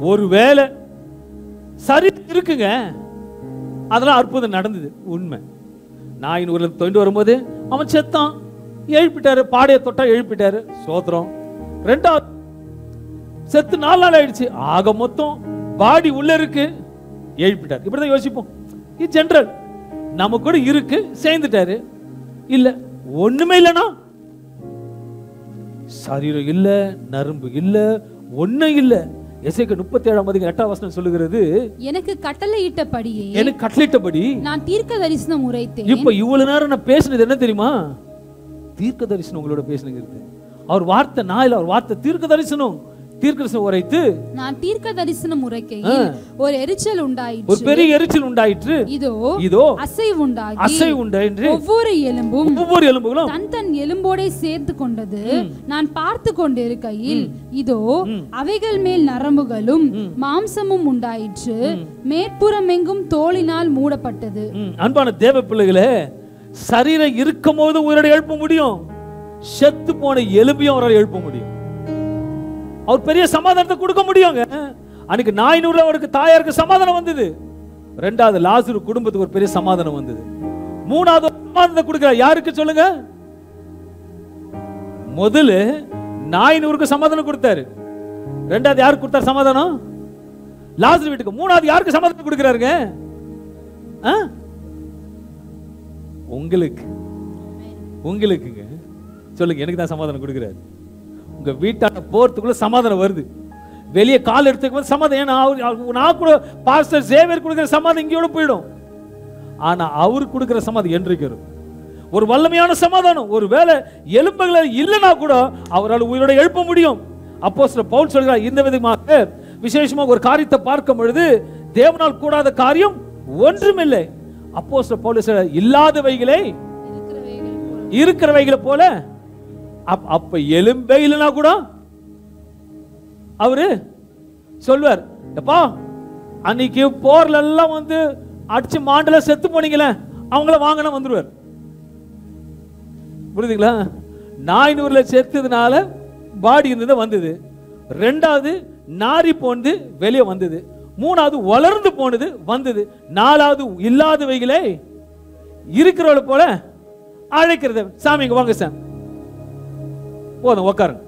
ஒருவேளை சரி இருக்குங்க, அதெல்லாம் அற்புதம் நடந்தது, உண்மை. 400 தொண்டு வரும்போது அவன் செத்தான், எழுப்பிட்டாரு, பாடைய தொட்டா எழுப்பிட்டாரு, சோத்திரம். 2வது செத்து 4 நாள் ஆயிடுச்சு, ஆக மொத்தம் பாடி உள்ள இருக்கு, எழுப்பிட்டார். இப்படிதான் யோசிப்போம். இது ஜெனரல். நம்ம கூட இருக்கு, சேர்ந்துட்டாரு. இல்ல ஒண்ணுமே இல்லனா, சரீரம் இல்ல, நரம்பு இல்ல, ஒண்ணும் இல்ல. எசேக்கியேல் 37:8 சொல்லுகிறது, எனக்கு கட்டளையிட்டபடி நான் தீர்க்க தரிசனம் உரைத்தேன். இப்ப இவ்வளவு நேரம் நான் பேசினது என்ன தெரியுமா? தீர்க்க தரிசனம் உங்களோட பேசினது. அவர் வார்த்தை நான் இல்ல, அவர் வார்த்தை தீர்க்க தரிசனம். தீர்க்கதரிசனம் உரைத்து நான் தீர்க்க தரிசனம் உரைக்கையில் ஒரு எரிச்சல் உண்டாயிற்று, ஒரு பெரிய எரிச்சல் உண்டாயிற்று. இதோ அசைவு உண்டாயிற்று. ஒவ்வொரு எலும்புகளும் தன் எலும்போடே சேர்த்து கொண்டது. நான் பார்த்து கொண்டிருக்கையில் இதோ அவைகள் மேல் நரம்புகளும் மாம்சமும் உண்டாயிற்று. மேற்புறமெங்கும் தோலினால் மூடப்பட்டது. அன்பான தேவ பிள்ளைகளே, சரீரம் இருக்கும் போது உயிரோட எழுப்ப முடியும், செத்து போன எலும்பையும் அவரால் எழுப்ப முடியும். அவர் பெரிய சமாதானத்தை கொடுக்க முடியுங்க. அன்னைக்கு 400 அவருக்கு தாயாருக்கு சமாதானம் வந்தது. 2வது லாசரு குடும்பத்துக்கு ஒரு பெரிய சமாதானம் வந்தது. 3வது சமாதானத்தை கொடுக்கிறார். யாருக்கு சொல்லுங்க? முதல்ல 400க்கு சமாதானம் கொடுத்தாரு. 2வது யாருக்கு கொடுத்தார் சமாதானம்? லாசரு வீட்டுக்கு. 3வது யாருக்கு சமாதானம் கொடுக்கிறாருங்க? உங்களுக்குங்க. சொல்லுங்க, எனக்கு தான் சமாதானம் கொடுக்கிறாரு. உங்க வீட்டான போறதுக்குள்ள சமாதானம் வருது. வெளியே கால் எடுத்துக்கும் சமாதானம். நான் கூட பாஸ்டர் சேவியர் கொடுக்கிற சமாதானம் இங்கேயோட போயிடும். ஆனா அவர் கொடுக்கிற சமாதானம் என்றைக்கு வரும்? ஒரு வல்லமையான சமாதானம். ஒரு வேளை எலும்புகள் இல்லைன்னா கூட அவரால் உயிரோட எழுப்ப முடியும். அப்போஸ்தலர் பவுல் சொல்கிறார், இந்த விதமாக விசேஷமாக ஒரு காரியத்தை பார்க்கும் பொழுது தேவனால் கூடாத காரியம் ஒன்றுமில்லை. அப்போஸ்தலர் பவுல் சொல்றார், இல்லாதவைகளை இருக்கிறவைகளை போல. அப்ப எலும்பே இல்லைனா கூட அவரு சொல்வார், எப்பா அன்னைக்கு போர்ல எல்லாம் வந்து அடிச்சு மாண்டல செத்து போனீங்களே, அவங்கள வாங்கினா வந்துருவார். புரியுதுங்களா? 400 செத்ததுனால பாடி இருந்தது வந்தது. 2வது நாரி போனது வெளியே வந்தது. 3வது வளர்ந்து போனது வந்தது. 4வது இல்லாதவைகளை இருக்கிறவளை போல அழைக்கிறது. சாமி இங்க வாங்க சார், போதும் உட்காருங்க,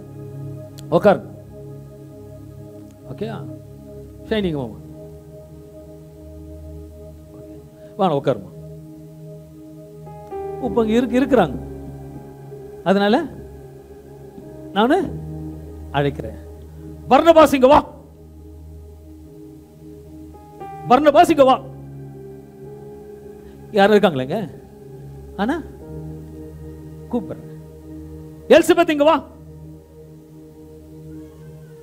உட்காருங்க. ஓகே, ஷைனிங் மாமா வாங்க உட்காருமா. இப்ப இருக்கிறாங்க, அதனால நானு அழைக்கிறேன். பர்னபாஸ் இங்க வா, பர்னபாஸ் இங்க வா. யாரும் இருக்காங்களேங்க? ஆனா கூப்பிடுறேன். எலிசபெத் இங்க வா.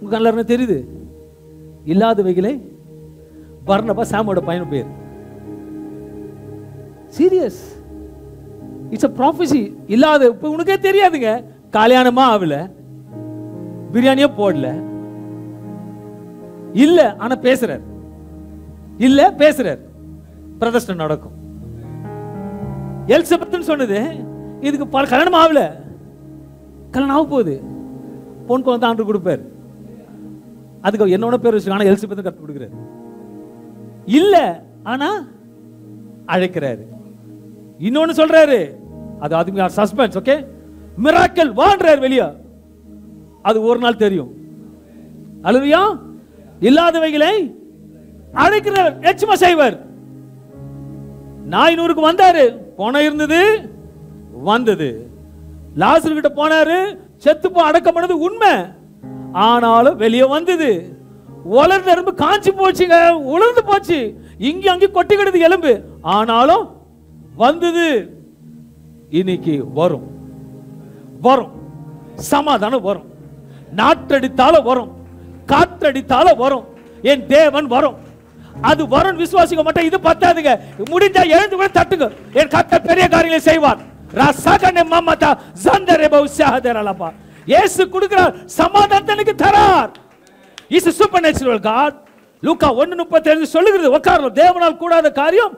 உங்க எல்லாரும் தெரியுது, இல்லாதவைகளே. பர்னபா சாமோட பையன் பேர். Serious, it's a prophecy. இல்லாத இப்ப உனக்கே தெரியாதுங்க, கல்யாணமா ஆகல, பிரியாணியே போடல, இல்ல ஆனா பேசுறார், இல்ல பேசுறார், பிரதர்ஷனம் நடக்கும். எலிசபெத் சொன்னது இதுக்கு கல்யாணம் ஆகல, கல்யாணம் ஆக போகுது, பொன் குழந்தை ஆண்டு கொடுப்பார். அதுக்கு என்னோட பேர் வச்சு, ஆனா எலிசபெத் கத்து கொடுக்கிறார். இல்ல ஆனா அழைக்கிறாரு. இன்னொன்னு சொல்றாரு, அது அதுக்கு சஸ்பென்ஸ். ஓகே, மிராக்கிள் வான்றார் வெளியே. அது ஒரு நாள் தெரியும். அல்லேலூயா. இல்லாதவைகளை அழைக்கிறவர் நிச்சயமா செய்வார். நாயினூருக்கு வந்தாரு, பணம் இருந்தது, வந்தது. லாசரு கிட்ட போனாரு, செத்து போ அடக்கம் பண்ணது உண்மை. ஆனாலும் வெளியே வந்தது. உலர்ந்த எலும்பு காஞ்சி போச்சுங்க, உலர்ந்து போச்சு, இங்க அங்கே கொட்டி கிடது எலும்பு, ஆனாலும் வந்தது. இன்னைக்கு வரும், வரும், சமாதானம் வரும். நாற்றடித்தாலும் வரும், காற்றடித்தாலும் வரும். என் தேவன் வரும். அது வரும். விசுவாசிக்க மாட்டேன். இது பத்தாதுங்க. முடிஞ்சா எழுந்து கூட தட்டுங்க. என் கர்த்தர் பெரிய காரியங்களை செய்வார். ரசகனே மமதா ஜந்தரே பௌசஹதரலபா. இயேசு கொடுக்கிறார், சமாதானத்தை தரார். Is a supernatural God. Lukka 1:37 சொல்லுகிறது, உட்காரணும். தேவனால் கூடாத காரியம்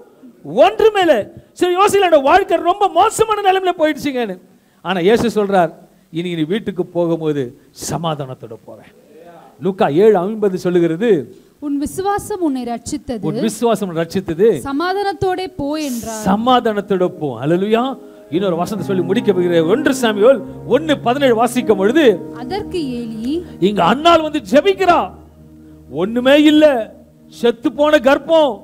ஒன்றுமே இல்லை. சரி, யோசிக்கல, வாழ்க்கை ரொம்ப மோசமான நிலைமையில போயிடுச்சுங்கன்னு. ஆனா இயேசு சொல்றார், இனி நீ வீட்டுக்கு போகும்போது சமாதானத்தோட போவேன். லூக்கா 7:50 சொல்லுகிறது, உன் விசுவாசம் உன்னை ரட்சித்தது, உன் விசுவாசம் ரட்சித்தது, சமாதானத்தோட போ என்றார். சமாதானத்தோட போ. அல்லேலூயா. இன்னொரு வசனத்தை சொல்லி முடிக்க போகிறேன். 1 சாமுவேல் 1:17 வாசிக்கும் பொழுது, அதற்கு ஏலி, இங்க அன்னாள் வந்து ஜெபிக்கிறா, ஒண்ணுமே இல்ல, செத்து போன கர்ப்பம்,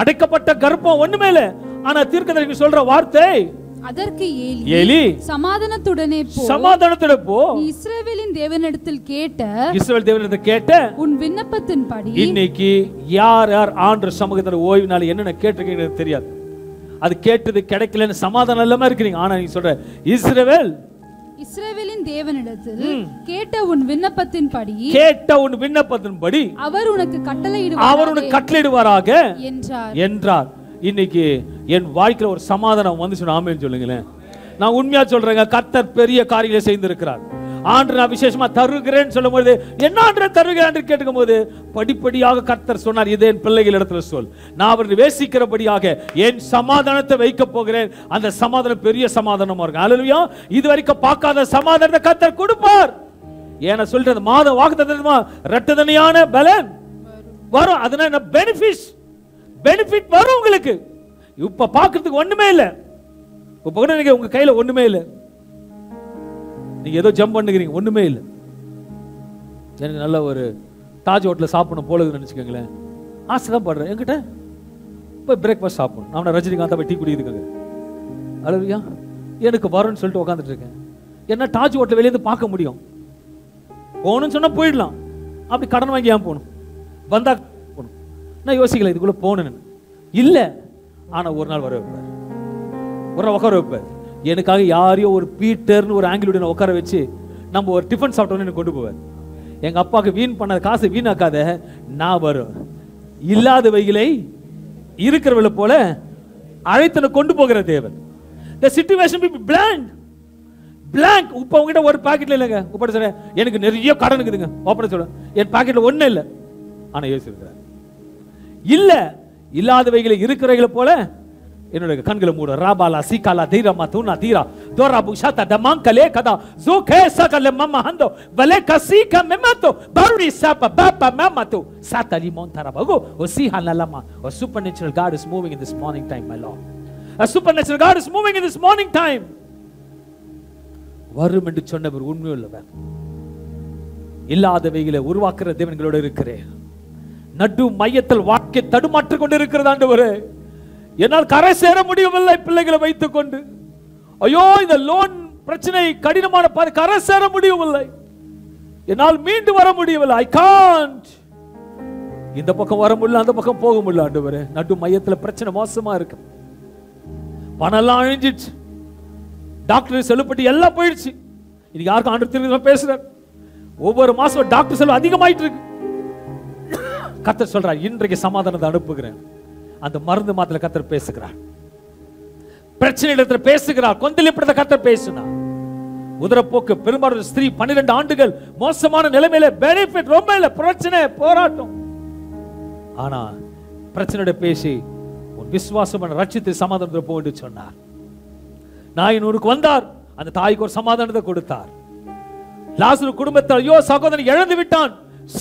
அடைக்கப்பட்ட கர்ப்பம், ஒண்ணுமே இல்ல. ஆனா தீர்க்கதரிசி சொல்ற வார்த்தை, அதற்கு ஏலி சமாதானத்துடனே போ, சமாதானத்தோட போ, நீ இஸ்ரவேலின் தேவனிடத்தில் கேட்ட, இஸ்ரவேல் தேவனிடத்தில் கேட்ட உன் விண்ணப்பத்தின்படி. இன்னைக்கு யார் யார் ஆண்டவர் சமூகத்துல ஓய்வுனால என்னென்ன கேட்டிருக்கீங்கன்னு தெரியாது. அது கேட்டது கிடைக்கலன்னு சமாதானம் இல்லாம இருக்கிறீங்க. ஆனா நீ சொல்ற, இஸ்ரவேலின் தேவனிடத்தில் கேட்ட உன் விண்ணப்பத்தின்படி, கேட்ட உன் விண்ணப்பத்தின்படி அவர் உனக்கு கட்டளையிடுவார், அவர் உனக்கு கட்டளையிடுவாராக என்றார். இன்னைக்கு என் வாழ்க்கையில ஒரு சமாதானம் வந்து சொன்ன ஆமென் சொல்லுங்களேன். நான் உண்மையா சொல்றேங்க, கர்த்தர் பெரிய காரியங்களை செய்திருக்கிறார். ஆண்டு நான் விசேஷமா தருகிறேன்னு சொல்லும் போது, என்ன ஆண்டு தருகிறேன் கேட்கும் போது, படிப்படியாக கர்த்தர் சொன்னார், இதே என் பிள்ளைகள் இடத்துல சொல், நான் அவர்கள் வேசிக்கிறபடியாக என் சமாதானத்தை வைக்க போகிறேன். அந்த சமாதானம் பெரிய சமாதானமா இருக்கும். அல்லேலூயா. இது வரைக்கும் பார்க்காத சமாதானத்தை கர்த்தர் கொடுப்பார். ஏன்னா சொல்றது மாத வாக்குத்தத்தமா இரட்டதனையான பலன் வரும். அதனால என்ன பெனிஃபிட் வரும் உங்களுக்கு. இப்ப பார்க்கிறதுக்கு ஒண்ணுமே இல்லை. இப்ப உங்க கையில ஒண்ணுமே இல்லை, நீங்க ஏதோ ஜம்ப் பண்ணுகிறீங்க, ஒண்ணுமே இல்லை. எனக்கு நல்ல ஒரு தாஜ் ஹோட்டலில் சாப்பிடணும் போலதுன்னு நினைச்சுக்கோங்களேன், ஆசை தான் படுறேன். என்கிட்ட போய் பிரேக்ஃபாஸ்ட் சாப்பிடணும். நான் ரஜினிகாந்த் போய் டீ குடிக்குதுங்க. அல்லேலூயா. எனக்கு வரும்னு சொல்லிட்டு உட்காந்துட்டு இருக்கேன். என்ன தாஜ் ஹோட்டல் வெளியேந்து பார்க்க முடியும், போகணும்னு சொன்னா போயிடலாம். அப்படி கடன் வாங்கி ஏன் போகணும், வந்தா போகணும். நான் யோசிக்கல இதுக்குள்ள போகணுன்னு இல்லை. ஆனா ஒரு நாள் வர வைப்பார், ஒரு நாள் உட்கார வைப்பார். எனக்காக யாரையோ ஒரு பீட்டர்னு ஒரு ஆங்கிலோட உட்கார வச்சு நம்ம ஒரு டிஃபன் சாப்பிட்டோன்னு கொண்டு போவார். எங்க அப்பாவுக்கு வீண் பண்ண காசை வீணாக்காத, நான் வரும், இல்லாதவைகளை இருக்கிறவளை போல அழைத்தனை கொண்டு போகிற தேவன். The situation will be blank. இப்ப உங்ககிட்ட ஒரு பாக்கெட்ல இல்லைங்க, உப்பட சொல்ற எனக்கு நிறைய கடன் இருக்குதுங்க, ஓப்பன சொல்ல என் பாக்கெட்ல ஒண்ணு இல்லை. ஆனா இயேசு இருக்கிறார். இல்ல, இல்லாதவைகளை இருக்கிறவைகளை போல என்னோட கண்களை மூட. ராபாலா சீகாலா தீரமா தூனா தீரா தோரா புஷாதா டமாங்கலே கதா ஜோகே சகல மம்மா ஹந்தோ வலே கசீகா மெமத்தோ பருடி சாபா பாபா மெமத்தோ சாதலி மோntara bago osihanalama. A supernatural God is moving in this morning time, my Lord. A supernatural God is moving in this morning time. வரும் என்று சொன்னவர் உண்மையுள்ளவர். இல்லாதவைகளை உருவாக்குற தேவன்களோடு இருக்கிறேன். நடு மையத்தில் வாழ்க்கை தடுமாற்றிக் கொண்டு இருக்கிறது ஆண்டவரே. என்னால் கரை சேர முடியவில்லை பிள்ளைகளை வைத்துக் கொண்டு. ஐயோ, இந்த லோன் பிரச்சனை கடினமான பாதை, கரை சேர முடியவில்லை, என்னால் மீண்டு வர முடியவில்லை. I can't. இந்த பக்கம் வர முடியல, அந்த பக்கம் போக முடியல ஆண்டவரே. நடு மையத்தில் பிரச்சனை மோசமா இருக்கு. பணம் எல்லாம் அழிஞ்சிடுச்சு, டாக்டர் செல்லுப்பட்டு எல்லாம் போயிடுச்சு. இன்னைக்கு யாருக்கும் ஆண்டு திரும்ப பேசுறார். ஒவ்வொரு மாசம் டாக்டர் செலவு அதிகமாயிட்டு இருக்கு. கர்த்தர் சொல்றார், இன்றைக்கு சமாதானத்தை அனுப்புகிறேன். அந்த மருந்து மாத்திர கர்த்தர் பேசுகிறார், பிரச்சனை இடத்துல பேசுகிறார், கொந்தளிப்பட கர்த்தர் பேசினார். உதரப்போக்கு பெரும்பாலும் ஸ்திரீ 12 ஆண்டுகள் மோசமான நிலைமையில, பெனிஃபிட் ரொம்ப இல்ல, பிரச்சனை போராட்டம். ஆனா பிரச்சனையோட பேசி உன் விசுவாசம் ரட்சித்து சமாதானத்தை போட்டு சொன்னார். நாயினூருக்கு வந்தார், அந்த தாய்க்கு ஒரு சமாதானத்தை கொடுத்தார். லாசரு குடும்பத்தார், ஐயோ சகோதரன் இழந்து விட்டான்,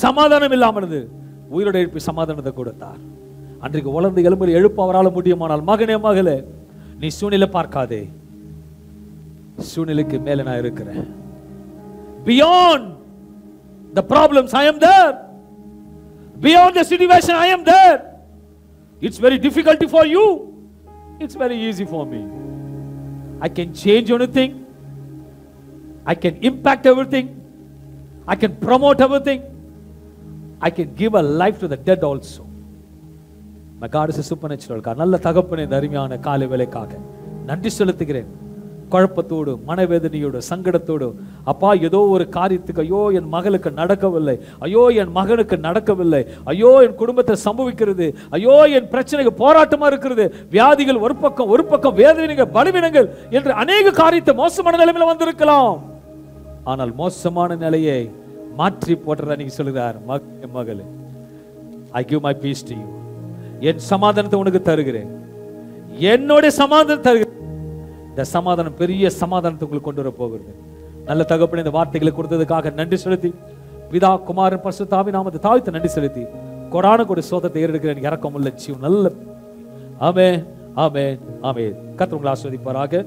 சமாதானம் இல்லாமல் உயிரோட எழுப்பி சமாதானத்தை கொடுத்தார். அன்றைக்கு வளர்ந்து எலும்பு எழுப்ப அவரால் முடியுமானால், மகனே மகளே, நீ சூழ்நிலை பார்க்காதே, சூழ்நிலைக்கு மேல நான் இருக்கிறேன். Beyond The problems, I am there. Beyond the situation, I am there. It's very difficult for you. It's very easy for me. I can change anything. I can impact everything. I can promote everything. I can give a life to the dead also. My God is a supernatural God. நல்ல தகப்பனே, இந்த அருமையான காலை வேளைக்காக நன்றி செலுத்துகிறேன். குழப்பத்தோடு, மனவேதனையோடு, சங்கடத்தோடு, அப்பா ஏதோ ஒரு காரியத்துக்கு, ஐயோ என் மகளுக்கு நடக்கவில்லை, ஐயோ என் மகனுக்கு நடக்கவில்லை, ஐயோ என் குடும்பத்தை சம்பவிக்கிறது, ஐயோ என் பிரச்சனைக்கு போராட்டமா இருக்கிறது, வியாதிகள் ஒரு பக்கம் வேதனைகள், பலவீனங்கள் என்று அநேக காரியத்தை மோசமான நிலைமையில வந்திருக்கலாம். ஆனால் மோசமான நிலையை மாற்றி போடுற நீங்க சொல்லுகிறார், மகளே, I give my peace to you. என் சமாதானத்தை உனக்கு தருகிறேன், என்னோட சமாதானம் தருகிறேன். இந்த சமாதானம் பெரிய சமாதானத்தை உங்களுக்கு கொண்டு வர போகிறது. நல்ல தகப்பனே, இந்த வார்த்தைகளை கொடுத்ததுக்காக நன்றி செலுத்தி, பிதா குமாரன் பரிசுத்த ஆவியின் நாமத்தை தாழ்த்தி நன்றி செலுத்தி, கொடான கொடி சோதத்தை ஏறெடுக்கிறேன். இரக்கமுள்ள ஜீவன் நல்ல ஆமென், ஆமென், ஆமென். கர்த்தர் உங்களை ஆசீர்வதிப்பாராக.